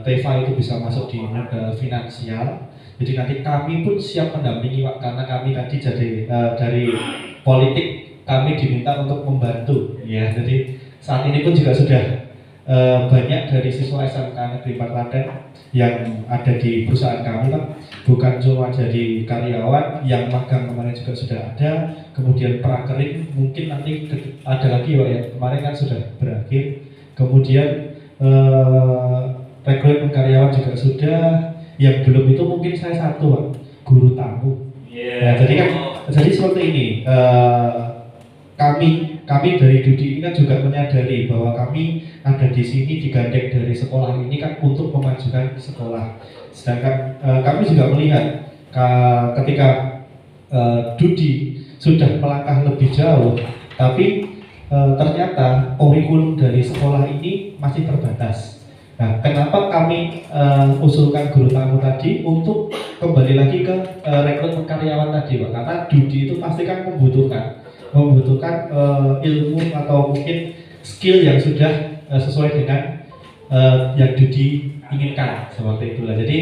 TEFA itu bisa masuk di modal finansial, jadi nanti kami pun siap mendampingi Pak, karena kami tadi jadi dari politik kami diminta untuk membantu ya. Jadi saat ini pun juga sudah banyak dari siswa SMK Negeri 4 Klaten yang ada di perusahaan kami Pak, bukan cuma jadi karyawan, yang magang kemarin juga sudah ada, kemudian prakering mungkin nanti ada lagi Pak ya, kemarin kan sudah berakhir, kemudian rekrutmen karyawan juga sudah, yang belum itu mungkin saya satu Pak, guru tamu. Nah, jadi seperti ini, kami dari Dudi ini kan juga menyadari bahwa kami ada di sini digandeng dari sekolah ini kan untuk memajukan sekolah. Sedangkan kami juga melihat ketika Dudi sudah melangkah lebih jauh, tapi ternyata kurikulum dari sekolah ini masih terbatas. Nah, kenapa kami usulkan guru tamu tadi untuk kembali lagi ke rekrutmen karyawan tadi Pak? Karena Dudi itu pasti kan membutuhkan ilmu atau mungkin skill yang sudah sesuai dengan yang Dudi inginkan, seperti itulah. Jadi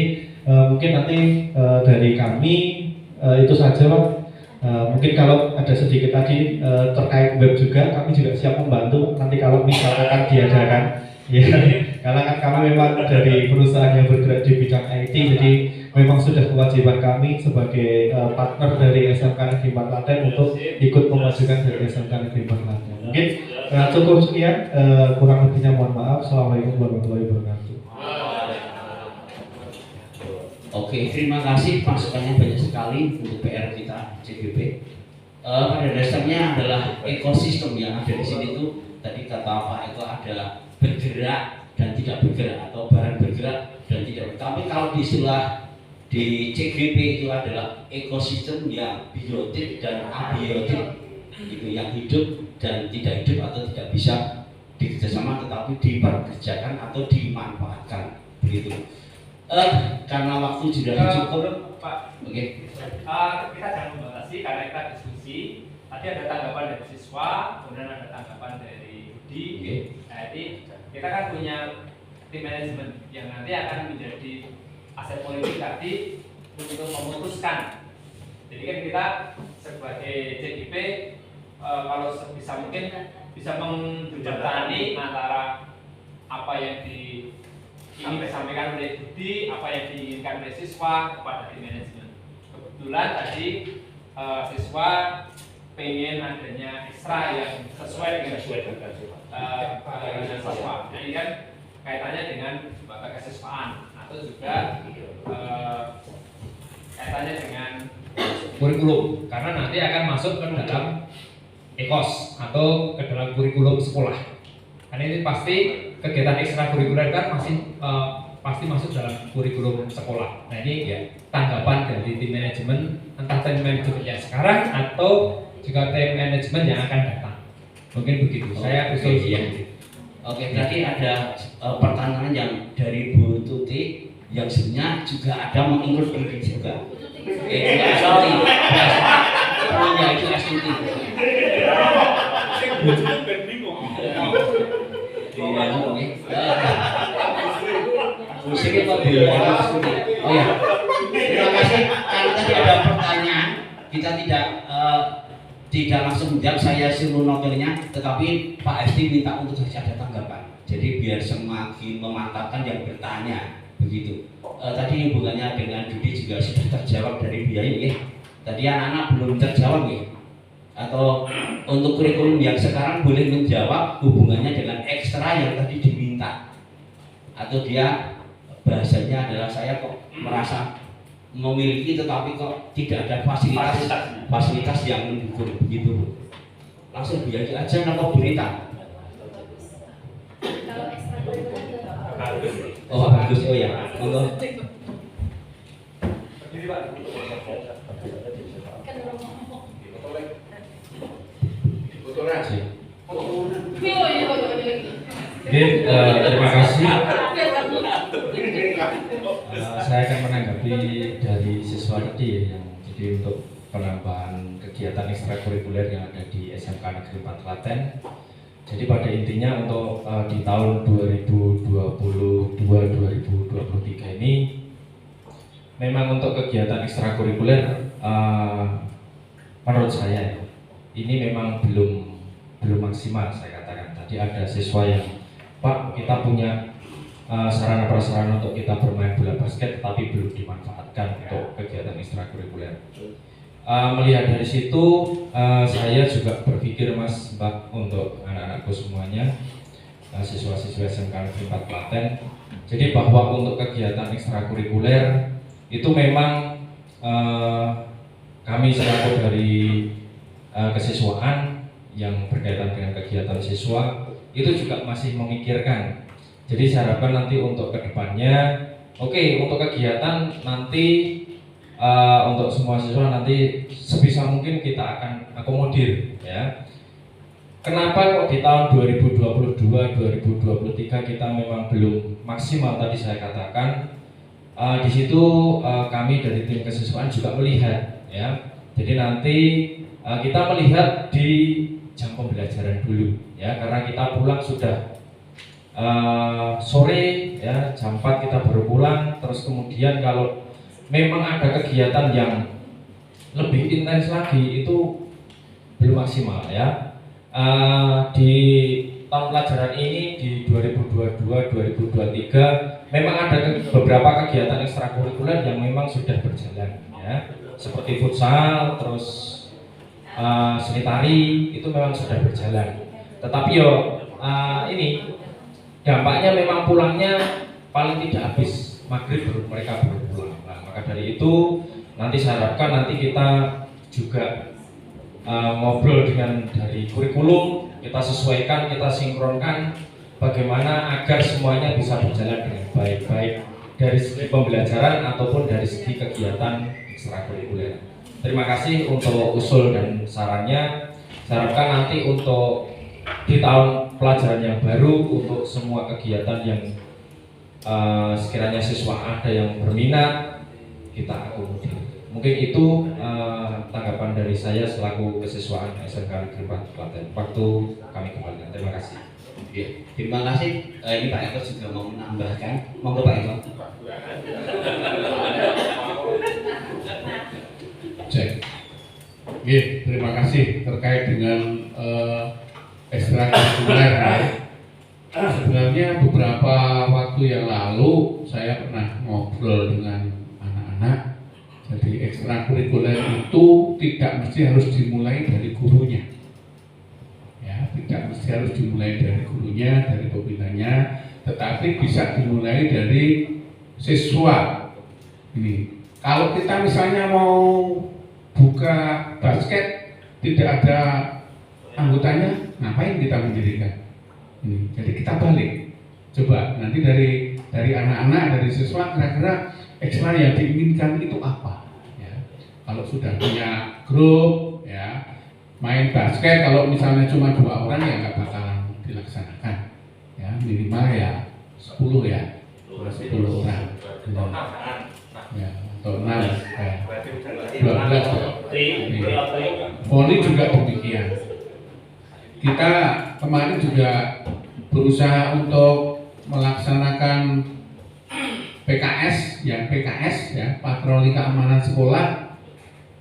mungkin nanti dari kami itu saja Pak. Mungkin kalau ada sedikit tadi terkait web juga, kami juga siap membantu nanti kalau misalkan diadakan ya, karena kan kami memang dari perusahaan yang bergerak di bidang IT, jadi memang sudah kewajiban kami sebagai partner dari SMK Negeri 4 Klaten untuk ikut memajukan dari SMK Negeri 4 Klaten. Mungkin cukup sekian, kurang lebihnya mohon maaf. Assalamualaikum warahmatullahi wabarakatuh. Oke, terima kasih, masukannya banyak sekali untuk PR kita CGP. Pada dasarnya adalah ekosistem yang ada di sini itu tadi kata Pak itu ada bergerak dan tidak bergerak atau barang bergerak dan tidak bergerak. Tapi kalau di istilah di CGP itu adalah ekosistem yang biotik dan abiotik, itu yang hidup dan tidak hidup atau tidak bisa dikerjasama tetapi diperkerjakan atau dimanfaatkan begitu. Karena waktu sudah cukup Pak. Oke. Kita jangan membatasi karena kita diskusi. Tadi ada tanggapan dari siswa, kemudian ada tanggapan dari Budi. Nah, jadi kita kan punya tim manajemen yang nanti akan menjadi aset politik tadi untuk memutuskan. Jadi kan kita sebagai CGP kalau sebisa mungkin bisa menjembatani antara apa yang ingin disampaikan oleh Budi, apa yang diinginkan oleh siswa kepada tim manajemen. Kebetulan tadi siswa pengen adanya ekstra yang sesuai dengan siswa. Nah, ini kan kaitannya dengan lembaga kesiswaan atau juga kaitannya dengan kurikulum, karena nanti akan masuk ke dalam ekos atau ke dalam kurikulum sekolah. Karena ini pasti kegiatan ekstrakurikuler kan pasti masuk dalam kurikulum sekolah. Nah, ini ya tanggapan dari tim manajemen, entah tim manajemen yang sekarang atau juga tim manajemen yang akan datang. Mungkin begitu. Saya usul seperti itu. Oke, tadi ada pertanyaan yang dari Bu Tuti yang sebenarnya juga ada mengingat diri juga. Itu Astuti. Punya itu Astuti. Musiknya kok Astuti. Oh ya. Terima kasih. Karena tadi ada pertanyaan, kita tidak langsung menjawab, saya suruh novelnya, tetapi Pak FT minta untuk ada tanggapan. Jadi biar semakin memantapkan yang bertanya, begitu. Tadi hubungannya dengan Dudi juga sudah terjawab dari biaya, ya. Tadi anak-anak belum terjawab, ya. Atau untuk kurikulum yang sekarang boleh menjawab hubungannya dengan ekstra yang tadi diminta. Atau dia bahasanya adalah saya kok merasa memiliki tetapi kok tidak ada fasilitas yang mendukung begitu. Langsung biarin aja nama berita. Oh bagus, oh ya. Monggo. Betul aja. Oke, terima kasih. Saya akan menanggapi dari siswa tadi ya, yang jadi untuk penambahan kegiatan ekstrakurikuler yang ada di SMK Negeri 4 Klaten. Jadi pada intinya untuk di tahun 2022-2023 ini memang untuk kegiatan ekstrakurikuler menurut saya ini memang belum maksimal. Saya katakan tadi ada siswa yang Pak, kita punya sarana prasarana untuk kita bermain bola basket tapi belum dimanfaatkan untuk kegiatan ekstrakurikuler. Melihat dari situ saya juga berpikir Mas Mbak untuk anak-anakku semuanya, siswa-siswa SMK Negeri 4 Klaten, jadi bahwa untuk kegiatan ekstrakurikuler itu memang kami selaku dari kesiswaan yang berkaitan dengan kegiatan siswa itu juga masih memikirkan. Jadi saya harapkan nanti untuk kedepannya, untuk kegiatan nanti untuk semua siswa nanti sebisa mungkin kita akan akomodir ya. Kenapa kok di tahun 2022-2023 kita memang belum maksimal tadi saya katakan. Di situ kami dari tim kesiswaan juga melihat ya. Jadi nanti kita melihat di jam pembelajaran dulu ya, karena kita pulang sudah sore ya, jam 4 kita baru pulang. Terus kemudian kalau memang ada kegiatan yang lebih intens lagi itu belum maksimal ya. Di tahun pelajaran ini di 2022-2023 memang ada beberapa kegiatan ekstrakurikuler yang memang sudah berjalan ya, seperti futsal, terus seni tari itu memang sudah berjalan. Tetapi ini dampaknya memang pulangnya paling tidak habis maghrib baru mereka baru pulang. Nah, maka dari itu nanti saya harapkan nanti kita juga ngobrol dengan dari kurikulum, kita sesuaikan, kita sinkronkan bagaimana agar semuanya bisa berjalan dengan baik dari segi pembelajaran ataupun dari segi kegiatan ekstrakurikuler. Terima kasih untuk usul dan sarannya. Saya harapkan nanti untuk di tahun pelajaran yang baru untuk semua kegiatan yang sekiranya siswa ada yang berminat kita akomodir. Mungkin itu tanggapan dari saya selaku kesiswaan SMK Negeri 4 Klaten. Waktu kami kembalikan. Terima kasih. Ya, terima kasih. Ini Pak Eko juga mau menambahkan. Monggo Pak Eko. Cek. Terima kasih terkait dengan ekstrakurikuler. Sebenarnya beberapa waktu yang lalu saya pernah ngobrol dengan anak-anak. Jadi ekstrakurikuler itu tidak mesti harus dimulai dari gurunya. Ya, tidak mesti harus dimulai dari gurunya, dari pembinanya, tetapi bisa dimulai dari siswa. Ini, kalau kita misalnya mau buka basket tidak ada anggotanya, ngapain kita mendirikan? Ini, jadi kita balik. Coba nanti dari anak-anak, dari siswa kira-kira ekstra yang diinginkan itu apa? Ya, kalau sudah punya grup, ya main basket. Kalau misalnya cuma 2 orang ya nggak bakalan dilaksanakan. Ya minimal ya 10 ya, 10 orang. Ya, atau 6, ya. 12. Voli juga demikian. Kita kemarin juga berusaha untuk melaksanakan PKS ya, patroli keamanan sekolah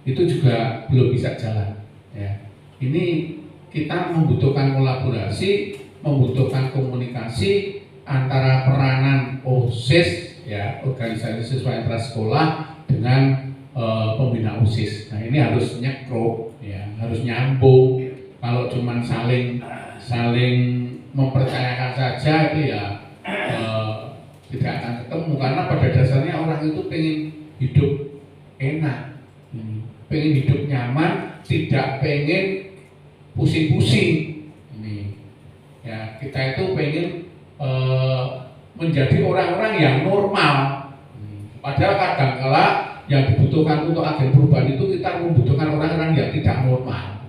itu juga belum bisa jalan. Ya, ini kita membutuhkan kolaborasi, membutuhkan komunikasi antara peranan OSIS ya, organisasi siswa intrasekolah dengan pembina OSIS. Nah ini harus nyekro ya, harus nyambung. Kalau cuma saling mempercayakan saja itu ya tidak akan ketemu, karena pada dasarnya orang itu pengen hidup enak, pengen hidup nyaman, tidak pengen pusing-pusing. Ini ya, kita itu pengen menjadi orang-orang yang normal. Padahal kadang-kala yang dibutuhkan untuk agen perubahan itu kita membutuhkan orang-orang yang tidak normal.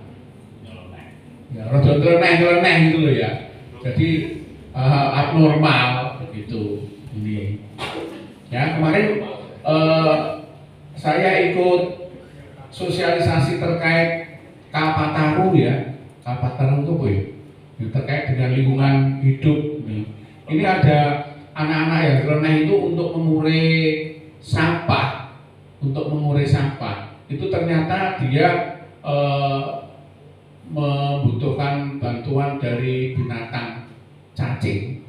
Ya, rada nyeleneh gitu loh ya. Jadi abnormal begitu ini. Ya kemarin saya ikut sosialisasi terkait Kalpataru ya. Kalpataru itu apa ya? Yang terkait dengan lingkungan hidup nih. Ini ada anak-anak yang reneh itu untuk mengurai sampah, itu ternyata dia membutuhkan bantuan dari binatang cacing.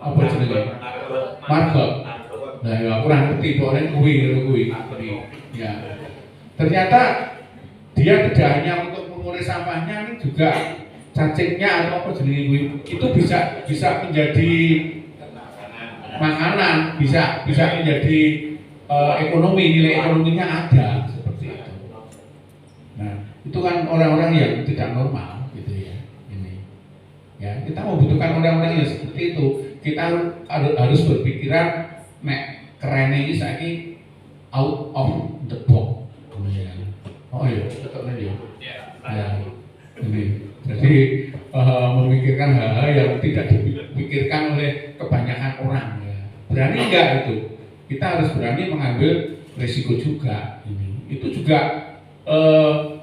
Apa jenenge? Margot. Nah, ya kurang ngerti pokoknya kuwi. Ya. Ternyata dia tidak hanya untuk mengurai sampahnya, ini juga cacingnya atau apa jenis itu bisa menjadi makanan, bisa menjadi ekonomi, nilai ekonominya ada seperti itu. Nah, itu kan orang-orang yang tidak normal gitu ya. Ini ya, kita membutuhkan orang-orang yang seperti itu. Kita harus berpikiran nek keren ini saiki out of the box. Oh iya, betul ya. Ya, ini. Jadi memikirkan hal-hal yang tidak dipikirkan oleh kebanyakan orang. Ya. Berani enggak itu? Kita harus berani mengambil risiko juga. Ini. Itu juga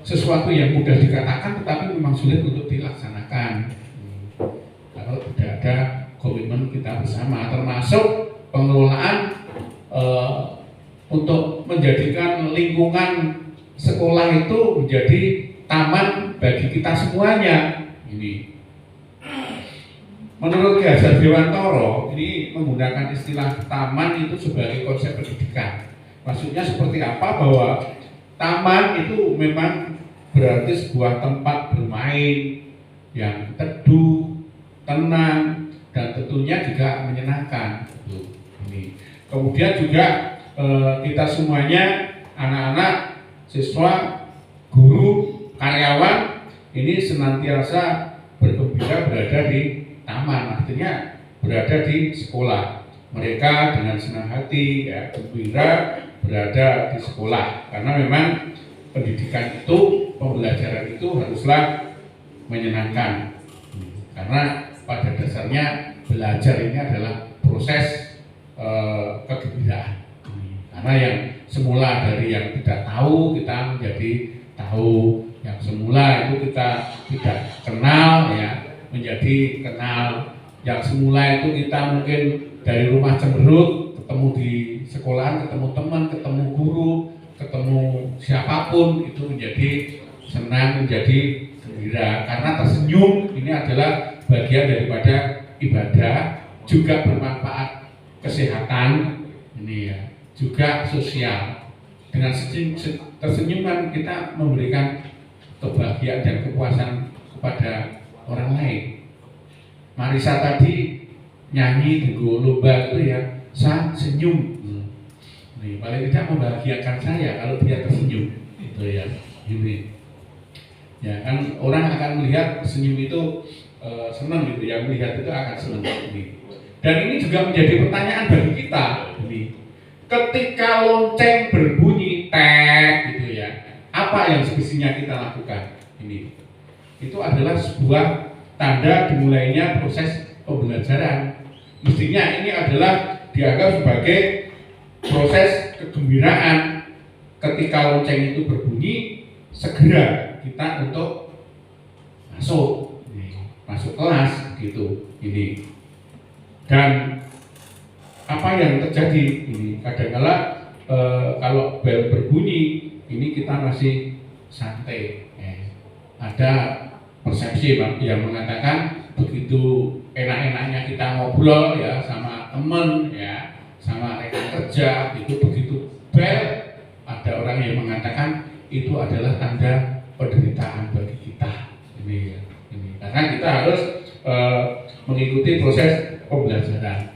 sesuatu yang mudah dikatakan, tetapi memang sulit untuk dilaksanakan. Kalau tidak ada komitmen kita bersama, termasuk pengelolaan untuk menjadikan lingkungan sekolah itu menjadi taman bagi kita semuanya. Ini menurut Ki Hajar Dewantara ini menggunakan istilah taman itu sebagai konsep pendidikan. Maksudnya seperti apa? Bahwa taman itu memang berarti sebuah tempat bermain yang teduh, tenang, dan tentunya juga menyenangkan. Ini. Kemudian juga kita semuanya anak-anak, siswa, guru, karyawan ini senantiasa bergembira berada di taman, artinya berada di sekolah. Mereka dengan senang hati ya gembira berada di sekolah, karena memang pendidikan itu, pembelajaran itu haruslah menyenangkan. Karena pada dasarnya belajar ini adalah proses kegembiraan. Karena yang semula dari yang tidak tahu kita menjadi tahu, yang semula itu kita tidak kenal ya menjadi kenal, yang semula itu kita mungkin dari rumah cemberut ketemu di sekolahan, ketemu teman, ketemu guru, ketemu siapapun itu menjadi senang, menjadi gembira karena tersenyum. Ini adalah bagian daripada ibadah, juga bermanfaat kesehatan ini ya, juga sosial. Dengan tersenyuman kita memberikan kebahagiaan dan kepuasan kepada orang lain. Marisa tadi nyanyi di lomba itu ya, saya senyum. Nih, paling tidak membahagiakan saya kalau dia tersenyum. Itu ya, ini. Ya kan orang akan melihat senyum itu senang gitu, yang melihat itu akan senang. Dan ini juga menjadi pertanyaan bagi kita. Ini. Ketika lonceng berbunyi tek gitu ya, apa yang semestinya kita lakukan? Ini itu adalah sebuah tanda dimulainya proses pembelajaran. Mestinya ini adalah dianggap sebagai proses kegembiraan. Ketika lonceng itu berbunyi, segera kita untuk masuk kelas gitu. Ini dan apa yang terjadi ini kadang-kala kalau bel berbunyi ini kita masih santai. Ada persepsi yang mengatakan begitu enak-enaknya kita ngobrol ya sama temen ya, sama rekan kerja itu, begitu bel ada orang yang mengatakan itu adalah tanda penderitaan bagi kita. Ini karena kita harus mengikuti proses pembelajaran.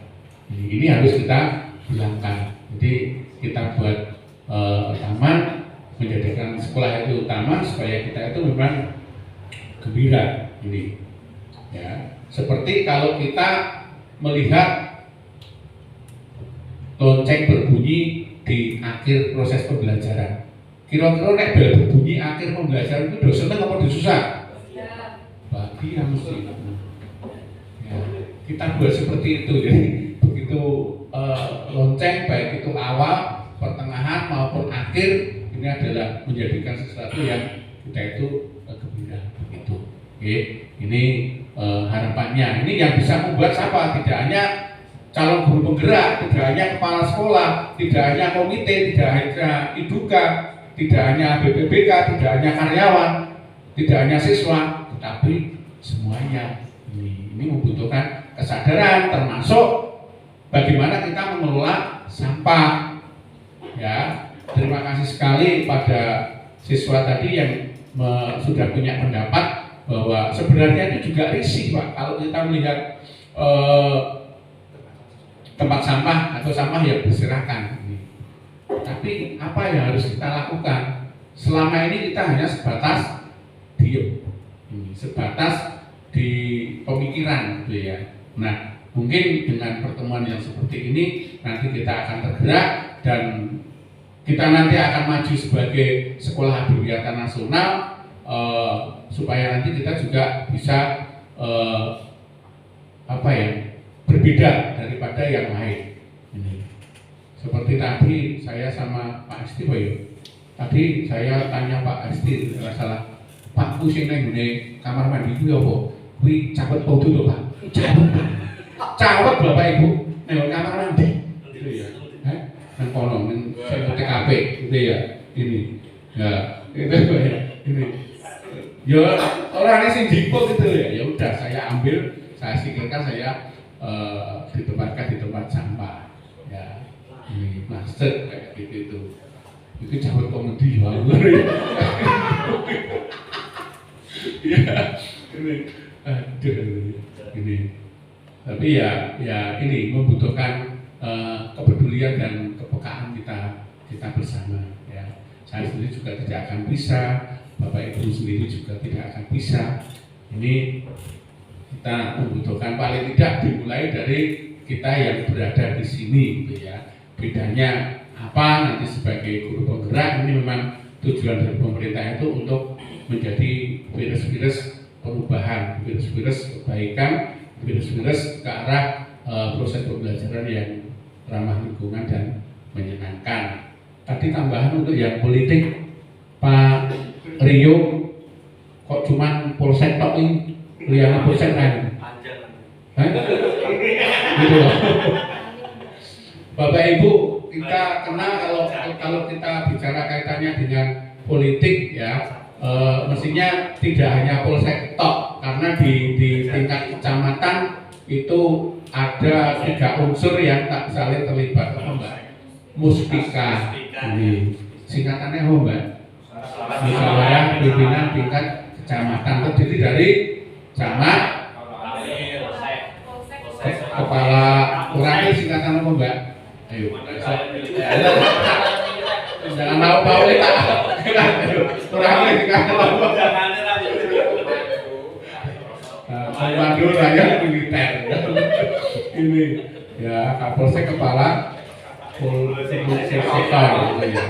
Ini harus kita hilangkan. Jadi kita buat taman, menjadikan sekolah itu taman supaya kita itu memang gembira. Ini ya seperti kalau kita melihat lonceng berbunyi di akhir proses pembelajaran. Kira-kira nek bel berbunyi akhir pembelajaran itu dosen apa susah? Bahagia mesti. kita buat seperti itu. Jadi begitu lonceng, baik itu awal, pertengahan maupun akhir, ini adalah menjadikan sesuatu yang kita itu gembira begitu. Oke, ini harapannya. Ini yang bisa membuat siapa? Tidak hanya calon guru penggerak, tidak hanya kepala sekolah, tidak hanya komite, tidak hanya iduka, tidak hanya BPBK, tidak hanya karyawan, tidak hanya siswa, tetapi semuanya. Ini membutuhkan kesadaran, termasuk bagaimana kita mengelola sampah. Ya, terima kasih sekali pada siswa tadi yang sudah punya pendapat bahwa sebenarnya itu juga risih, Pak, kalau kita melihat tempat sampah atau sampah yang berserakan. Tapi apa yang harus kita lakukan? Selama ini kita hanya sebatas diem, sebatas di pemikiran, gitu ya. Nah, mungkin dengan pertemuan yang seperti ini nanti kita akan tergerak dan kita nanti akan maju sebagai sekolah kegiatan nasional, supaya nanti kita juga bisa berbeda daripada yang lain. Seperti tadi saya sama Pak Esti, tadi saya tanya Pak Esti, tidak salah, Pak, pusing nih kamar mandi itu apa? Wih, cabut foto tuh Pak, cabut Bapak Ibu, nih kamar mandi, gitu ya. Nang kono, nang TKP, gitu ya, ini, ya, itu ya, ini. Ya orangnya sih dipo gitu ya udah saya ambil, saya sikirkan, saya ditempatkan di tempat sampah ya, ini maksud kayak gitu itu cabut komedi ya ini tapi ya ini membutuhkan kepedulian dan kepekaan kita bersama ya. Saya sendiri juga tidak akan bisa, Bapak Ibu sendiri juga tidak akan bisa. Ini kita membutuhkan paling tidak dimulai dari kita yang berada di sini, gitu ya. Bedanya apa nanti sebagai guru penggerak, ini memang tujuan dari pemerintah itu untuk menjadi virus-virus perubahan, virus-virus kebaikan, virus-virus ke arah proses pembelajaran yang ramah lingkungan dan menyenangkan. Tadi tambahan untuk yang politik, Pak Rio kok cuman polsek tok ini, liana polsek kan? Gitu loh. Bapak Ibu, kita kenal kalau kita bicara kaitannya dengan politik ya, mestinya tidak hanya polsek tok, karena di tingkat kecamatan itu ada 3 unsur yang tak saling terlibat, apa Mbak? Muspika. Ini singkatannya apa Mbak? Musyawarah pimpinan tingkat kecamatan, terdiri dari camat, kepala kurangnya singkatan apa Mbak? Ayo, jangan mau kita. Kurangnya singkatan apa? Komando Rakyat Militer. Ini ya Kapolsek, kepala Polsek Kota gitu ya.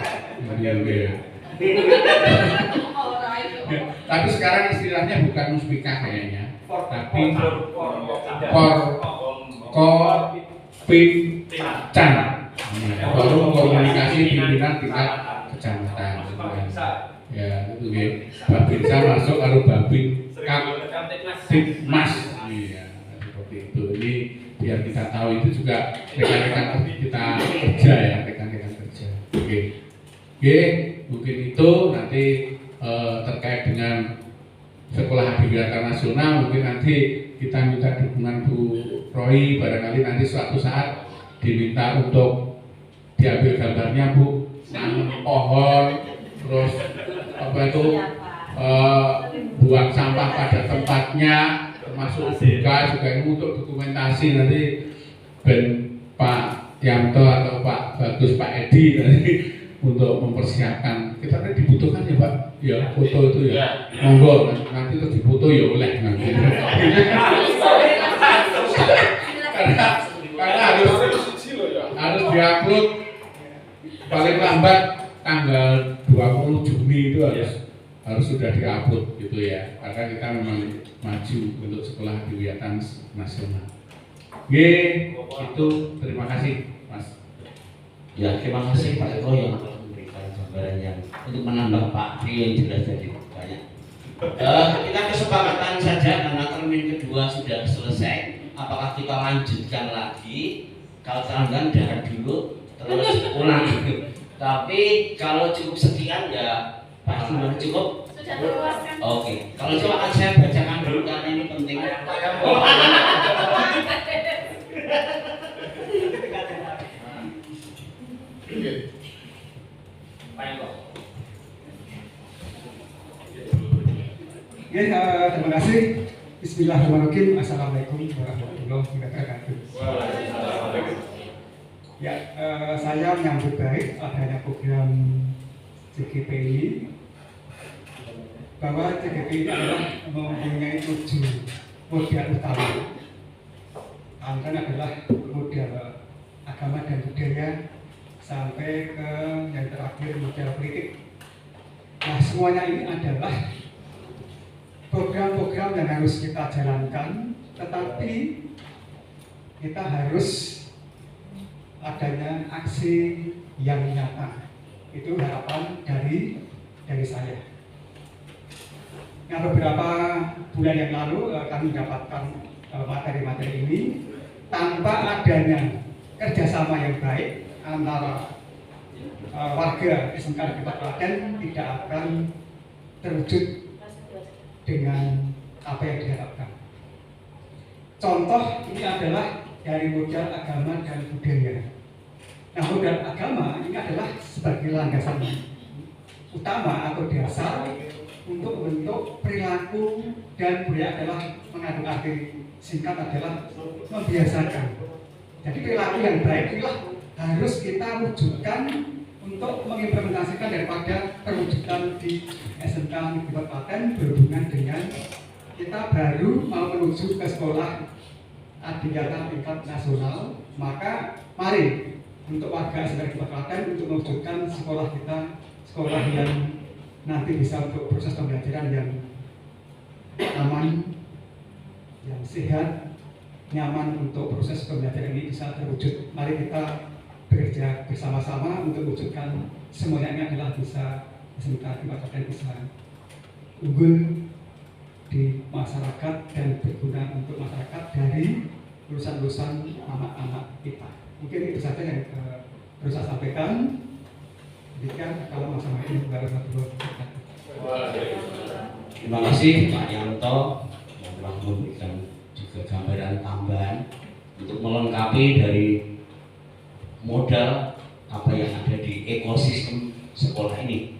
Tapi sekarang istilahnya bukan muspika kayaknya, tapi Pimcan, forum komunikasi pimpinan tingkat kecamatan. Ya itu ya. Babinsa masuk kalau Babin Kaptipmas, iya seperti itu. Ini biar kita tahu itu juga rekan-rekan kita kerja ya, rekan-rekan kerja. Oke, mungkin itu nanti terkait dengan sekolah kegiatan nasional, mungkin nanti kita minta dukungan Bu Roy, barangkali nanti suatu saat diminta untuk diambil gambarnya Bu, nanam pohon, terus apa itu buang sampah pada tempatnya, termasuk juga ini untuk dokumentasi nanti ben Pak Yanto atau Pak Bagus, Pak Edi nanti untuk mempersiapkan. Kita kan dibutuhkan ya Pak, ya foto itu ya, monggo nanti terus difoto ya oleh nanti. karena harus diupload paling lambat tanggal 20 Juni itu harus sudah diupload gitu ya, karena kita memang maju untuk sekolah kegiatan nasional. itu terima kasih Mas. Ya, terima kasih Pak Eko yang telah memberikan gambaran yang untuk menambah Pak Rio yang jelas jadi banyak. Kita kesepakatan saja karena termin kedua sudah selesai. Apakah kita lanjutkan lagi? Kalau terangkan darat dulu terus pulang. Tapi kalau cukup sekian ya Pak Iman cukup. Sudah terpuaskan. Oke, kalau coba akan saya bacakan dulu karena ini penting. Oke, terima kasih. Bismillahirrahmanirrahim. Assalamualaikum warahmatullahi wabarakatuh. Ya, saya menyambut baik adanya program CGP ini, bahwa CGP ini adalah mempunyai 7 modal utama. Antara adalah modal agama dan budaya sampai ke yang terakhir modal politik. Nah, semuanya ini adalah program-program yang harus kita jalankan, tetapi kita harus adanya aksi yang nyata. Itu harapan dari saya. Nah, beberapa bulan yang lalu kami mendapatkan materi-materi ini tanpa adanya kerjasama yang baik antara warga SMK Negeri Klaten tidak akan terwujud dengan apa yang diharapkan. Contoh ini adalah dari modal agama dan budaya. Nah, modal agama ini adalah sebagai landasan utama atau dasar untuk membentuk perilaku, dan budaya adalah mengandung arti singkat adalah membiasakan. Jadi perilaku yang baik inilah harus kita wujudkan untuk mengimplementasikan daripada perwujudan di SMK Negeri Klaten berhubungan dengan kita baru mau menuju ke sekolah adiwiyata tingkat nasional. Maka mari untuk warga SMK Negeri Klaten untuk mewujudkan sekolah kita, sekolah yang nanti bisa untuk proses pembelajaran yang aman, yang sehat, nyaman untuk proses pembelajaran ini bisa terwujud. Mari kita bekerja bersama-sama untuk mewujudkan semuanya ini adalah bisa SMK Negeri Klaten bisa unggul di masyarakat dan berguna untuk masyarakat dari lulusan-lulusan anak-anak kita. Mungkin itu saja yang perlu saya sampaikan. Demikian, kalau Assalamualaikum warahmatullahi wabarakatuh. Terima kasih Pak Yanto yang telah memberikan juga gambaran tambahan untuk melengkapi dari modal apa yang ada di ekosistem sekolah ini.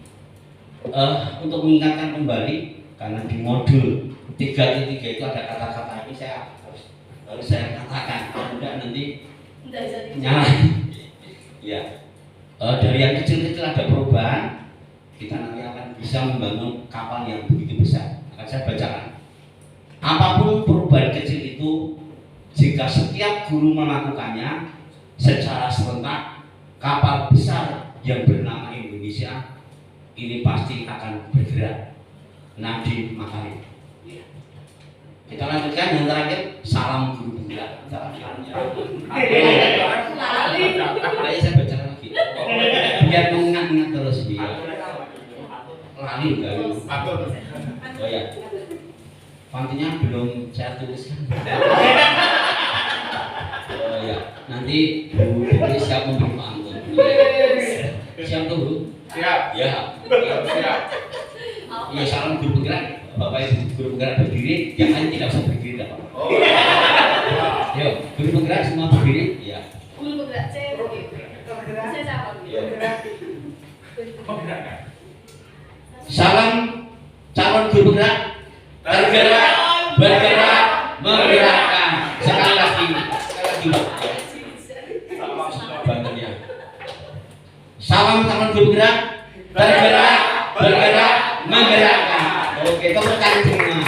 Untuk mengingatkan kembali, karena di modul 3.3 itu ada kata-kata ini harus saya katakan, tidak nanti ya. Dari yang kecil-kecil ada perubahan, kita nanti akan bisa membangun kapal yang begitu besar. Akan saya bacakan. Apapun perubahan kecil itu, jika setiap guru melakukannya secara serentak, kapal besar yang bernama Indonesia ini pasti akan bergerak. Nadiem Makarim. Kita lanjutkan yang terakhir, salam guru penggerak. Ayo saya baca lagi. Biar mengingat-ingat terus dia. Lali enggak? Oh ya. Pantinya belum saya tuliskan. Oh ya. Nanti Bu Dewi siap memberi pantun. Siap tuh Bu? Siap. Ya. Siap. Ya, salam guru penggerak. Bapak Ibu guru penggerak berdiri, yang lain tidak usah berdiri, tidak apa-apa. Yo, guru penggerak semua berdiri, ya. Guru penggerak saya Salam calon guru penggerak, bergerak, bergerak, menggerakkan. Sekali lagi, bantunya. Salam calon guru penggerak, bergerak, bergerak, menggerakkan. Oke, tepuk tangan semua.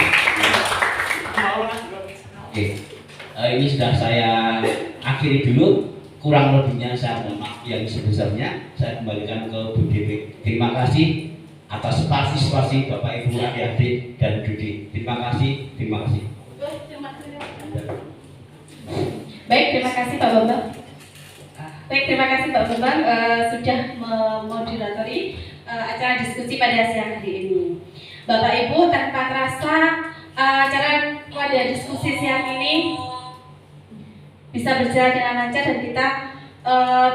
Oke, ini sudah saya akhiri dulu. Kurang lebihnya saya mohon maaf yang sebesarnya. Saya kembalikan ke Bu Dewi. Terima kasih atas partisipasi Bapak Ibu adik-adik dan Dudi. Terima kasih, terima kasih. Baik, terima kasih Pak Bambang. Baik, terima kasih Pak Bambang sudah memoderatori acara diskusi pada siang hari ini. Bapak Ibu, tanpa terasa acara pada diskusi siang ini bisa berjalan dengan lancar dan kita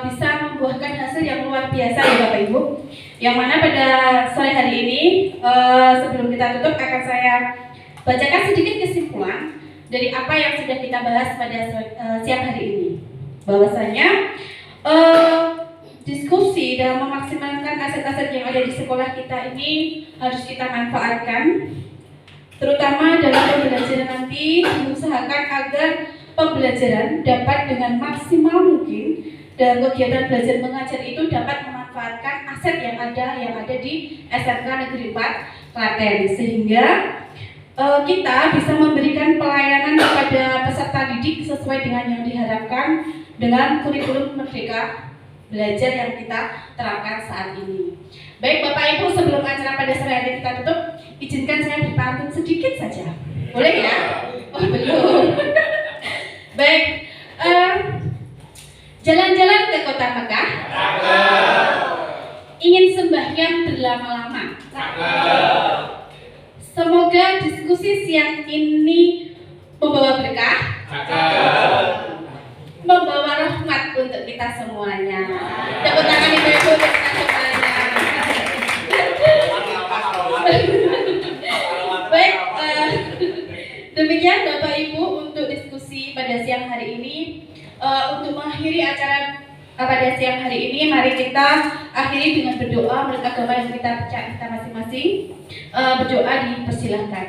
bisa membuahkan hasil yang luar biasa ya Bapak Ibu. Yang mana pada sore hari ini sebelum kita tutup akan saya bacakan sedikit kesimpulan dari apa yang sudah kita bahas pada siang hari ini. Bahwasanya diskusi dalam memaksimalkan aset-aset yang ada di sekolah kita ini harus kita manfaatkan, terutama dalam pembelajaran nanti. Diusahakan agar pembelajaran dapat dengan maksimal mungkin dalam kegiatan belajar mengajar itu dapat memanfaatkan aset yang ada di SMK Negeri 4 Klaten, sehingga kita bisa memberikan pelayanan kepada peserta didik sesuai dengan yang diharapkan dengan kurikulum Merdeka Belajar yang kita terapkan saat ini. Baik Bapak Ibu, sebelum acara pada sore hari kita tutup, izinkan saya berpantun sedikit saja. Boleh ya? Oh belum. Baik, jalan-jalan ke kota Mekah. Ingin sembahyang berlama-lama. Semoga diskusi siang ini membawa berkah, membawa rahmat untuk kita semuanya. Tepuk tangan Ibu-ibu untuk kita semuanya. Baik, demikian Bapak Ibu untuk diskusi pada siang hari ini. Untuk mengakhiri acara pada siang hari ini, mari kita akhiri dengan berdoa menurut agama yang kita percaya kita masing-masing. Berdoa dipersilahkan.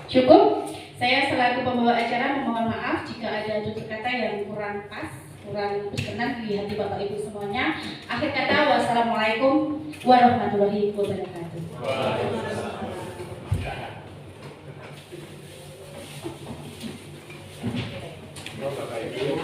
Cukup. Saya selaku pembawa acara memohon maaf jika ada tutur kata yang kurang pas, kurang berkenan di hati Bapak Ibu semuanya. Akhir kata, wassalamualaikum warahmatullahi wabarakatuh. Bapak Ibu,